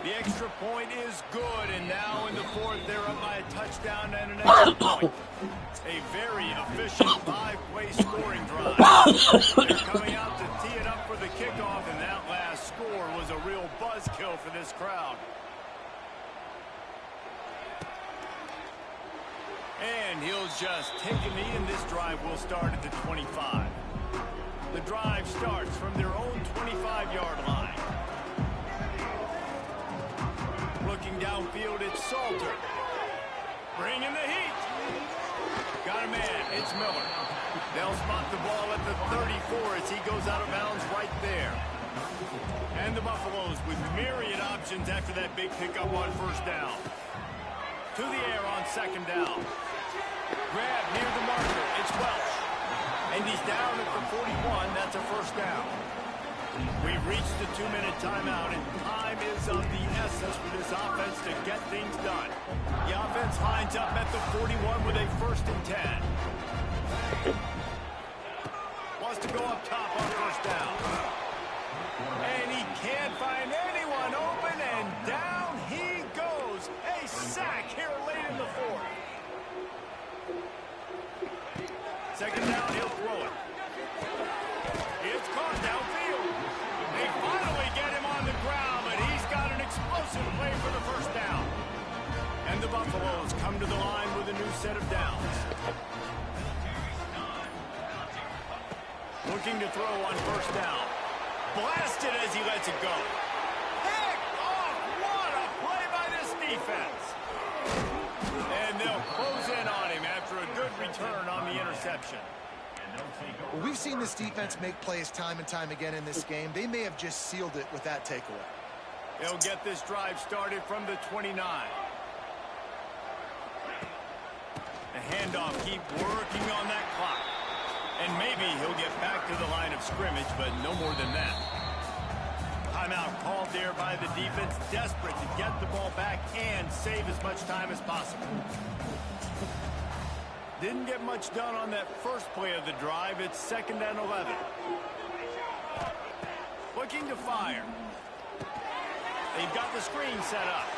The extra point is good, and now in the 4th, they're up by a touchdown and an extra point. A very efficient 5-play scoring drive. They're coming out to tee it up for the kickoff, and that last score was a real buzzkill for this crowd. And he'll just take a knee, and this drive will start at the 25. The drive starts from their own 25-yard line. Looking downfield, it's Salter. Bringing the heat. Got a man, it's Miller. They'll spot the ball at the 34 as he goes out of bounds right there. And the Buffaloes with myriad options after that big pickup on first down. To the air on second down. Grab near the marker, it's Welch. And he's down at the 41. That's a first down. We've reached the 2-minute timeout, and time is of the essence for this offense to get things done. The offense lines up at the 41 with a 1st and 10. Wants to go up top on first down. And he can't find anyone open, and down he goes. A sack here late in the 4th. Second down, he'll throw it. It's caught downfield. They finally get him on the ground, but he's got an explosive play for the first down. And the Buffaloes come to the line with a new set of downs. Looking to throw on first down. Blasted as he lets it go. Picked off. What a play by this defense. And they'll close in on him after a good return on the interception. Well, we've seen this defense make plays time and time again in this game. They may have just sealed it with that takeaway. They'll get this drive started from the 29. The handoff, keep working on that clock. And maybe he'll get back to the line of scrimmage, but no more than that. Timeout called there by the defense, desperate to get the ball back and save as much time as possible. Didn't get much done on that first play of the drive. It's 2nd and 11. Looking to fire. They've got the screen set up.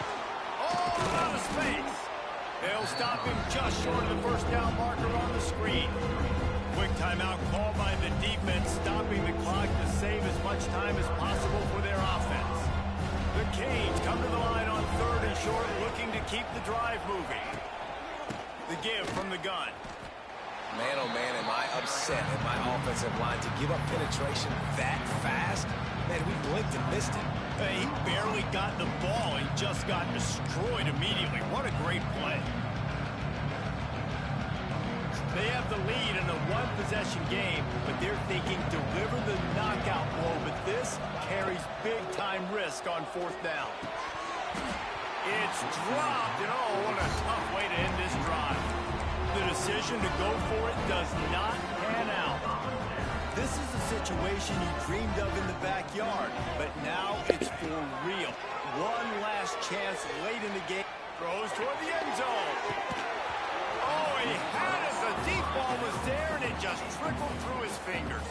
Oh, out of space. They'll stop him just short of the first down marker on the screen. Quick timeout called by the defense, stopping the clock to save as much time as possible for their offense. The Canes come to the line on 3rd and short, looking to keep the drive moving. The give from the gun. Man, oh man, am I upset at my offensive line to give up penetration that fast? Man, we blinked and missed it. He barely got the ball and just got destroyed immediately. What a great play. They have the lead in a one-possession game, but they're thinking deliver the knockout blow, but this carries big-time risk on 4th down. It's dropped, and oh, what a tough way to end this drive. The decision to go for it does not pan out. This is a situation you dreamed of in the backyard, but now it's for real. One last chance late in the game. Throws toward the end zone. Oh, he had it. The deep ball was there, and it just trickled through his fingers.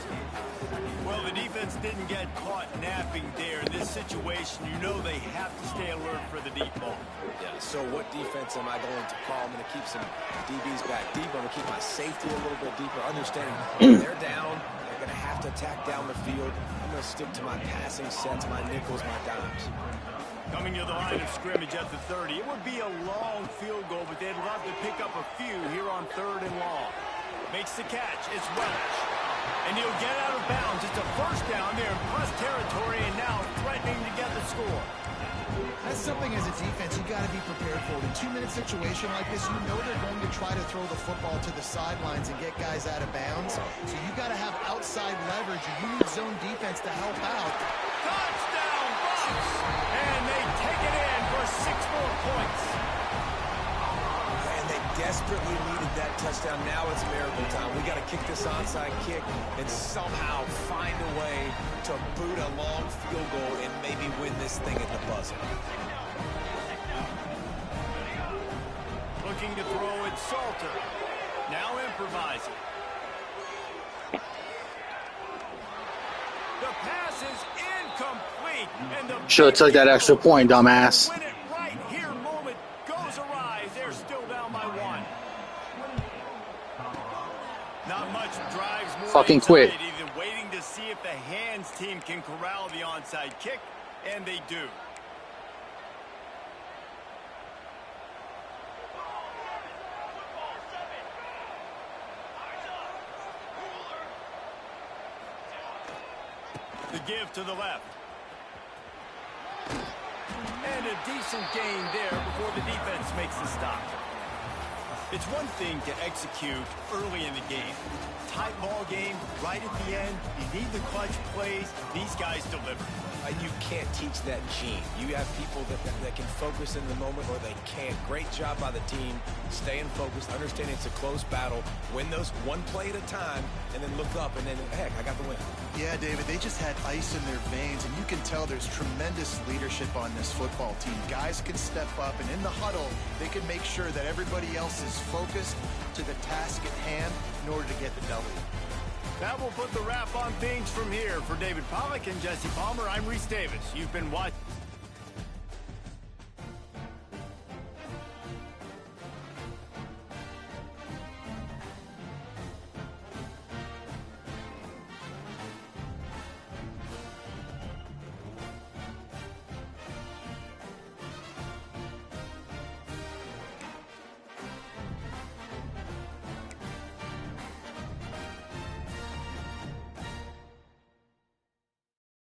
Well, the defense didn't get caught napping there. In this situation, you know they have to stay alert for the deep ball. Yeah, so what defense am I going to call? I'm going to keep some DBs back deeper. I'm going to keep my safety a little bit deeper, understanding they're down. They're going to have to attack down the field. I'm going to stick to my passing sets, my nickels, my dimes. Coming to the line of scrimmage at the 30. It would be a long field goal, but they'd love to pick up a few here on 3rd and long. Makes the catch. It's Welch. And he'll get out of bounds. It's a first down. They're in plus territory and now threatening to get the score. That's something as a defense you got to be prepared for. In a 2-minute situation like this, you know they're going to try to throw the football to the sidelines and get guys out of bounds. So you got to have outside leverage. You need zone defense to help out. Touchdown, Bucks! And they take it in for 6 more points. And they desperately needed that touchdown. Now it's miracle time. We got to kick this onside kick and somehow find a way to boot a long field goal and maybe win this thing at the buzzer. Looking to throw it, Salter. Now improvising. The pass is incomplete. And the Should have took that extra point, dumbass. Win it right here. Moment goes awry. They're still down by 1. Not much drives more. Fucking quit. Either waiting to see if the hands team can corral the onside kick, and they do. The give to the left. And a decent gain there before the defense makes the stop. It's one thing to execute early in the game. Tight ball game, right at the end. You need the clutch plays. These guys deliver. You can't teach that gene. You have people that can focus in the moment or they can't. Great job by the team, staying focused, understanding it's a close battle, win those one play at a time, and then look up, and then, heck, I got the win. Yeah, David, they just had ice in their veins, and you can tell there's tremendous leadership on this football team. Guys can step up, and in the huddle, they can make sure that everybody else is focused to the task at hand in order to get the W. That will put the wrap on things from here. For David Pollack and Jesse Palmer, I'm Reese Davis. You've been watching.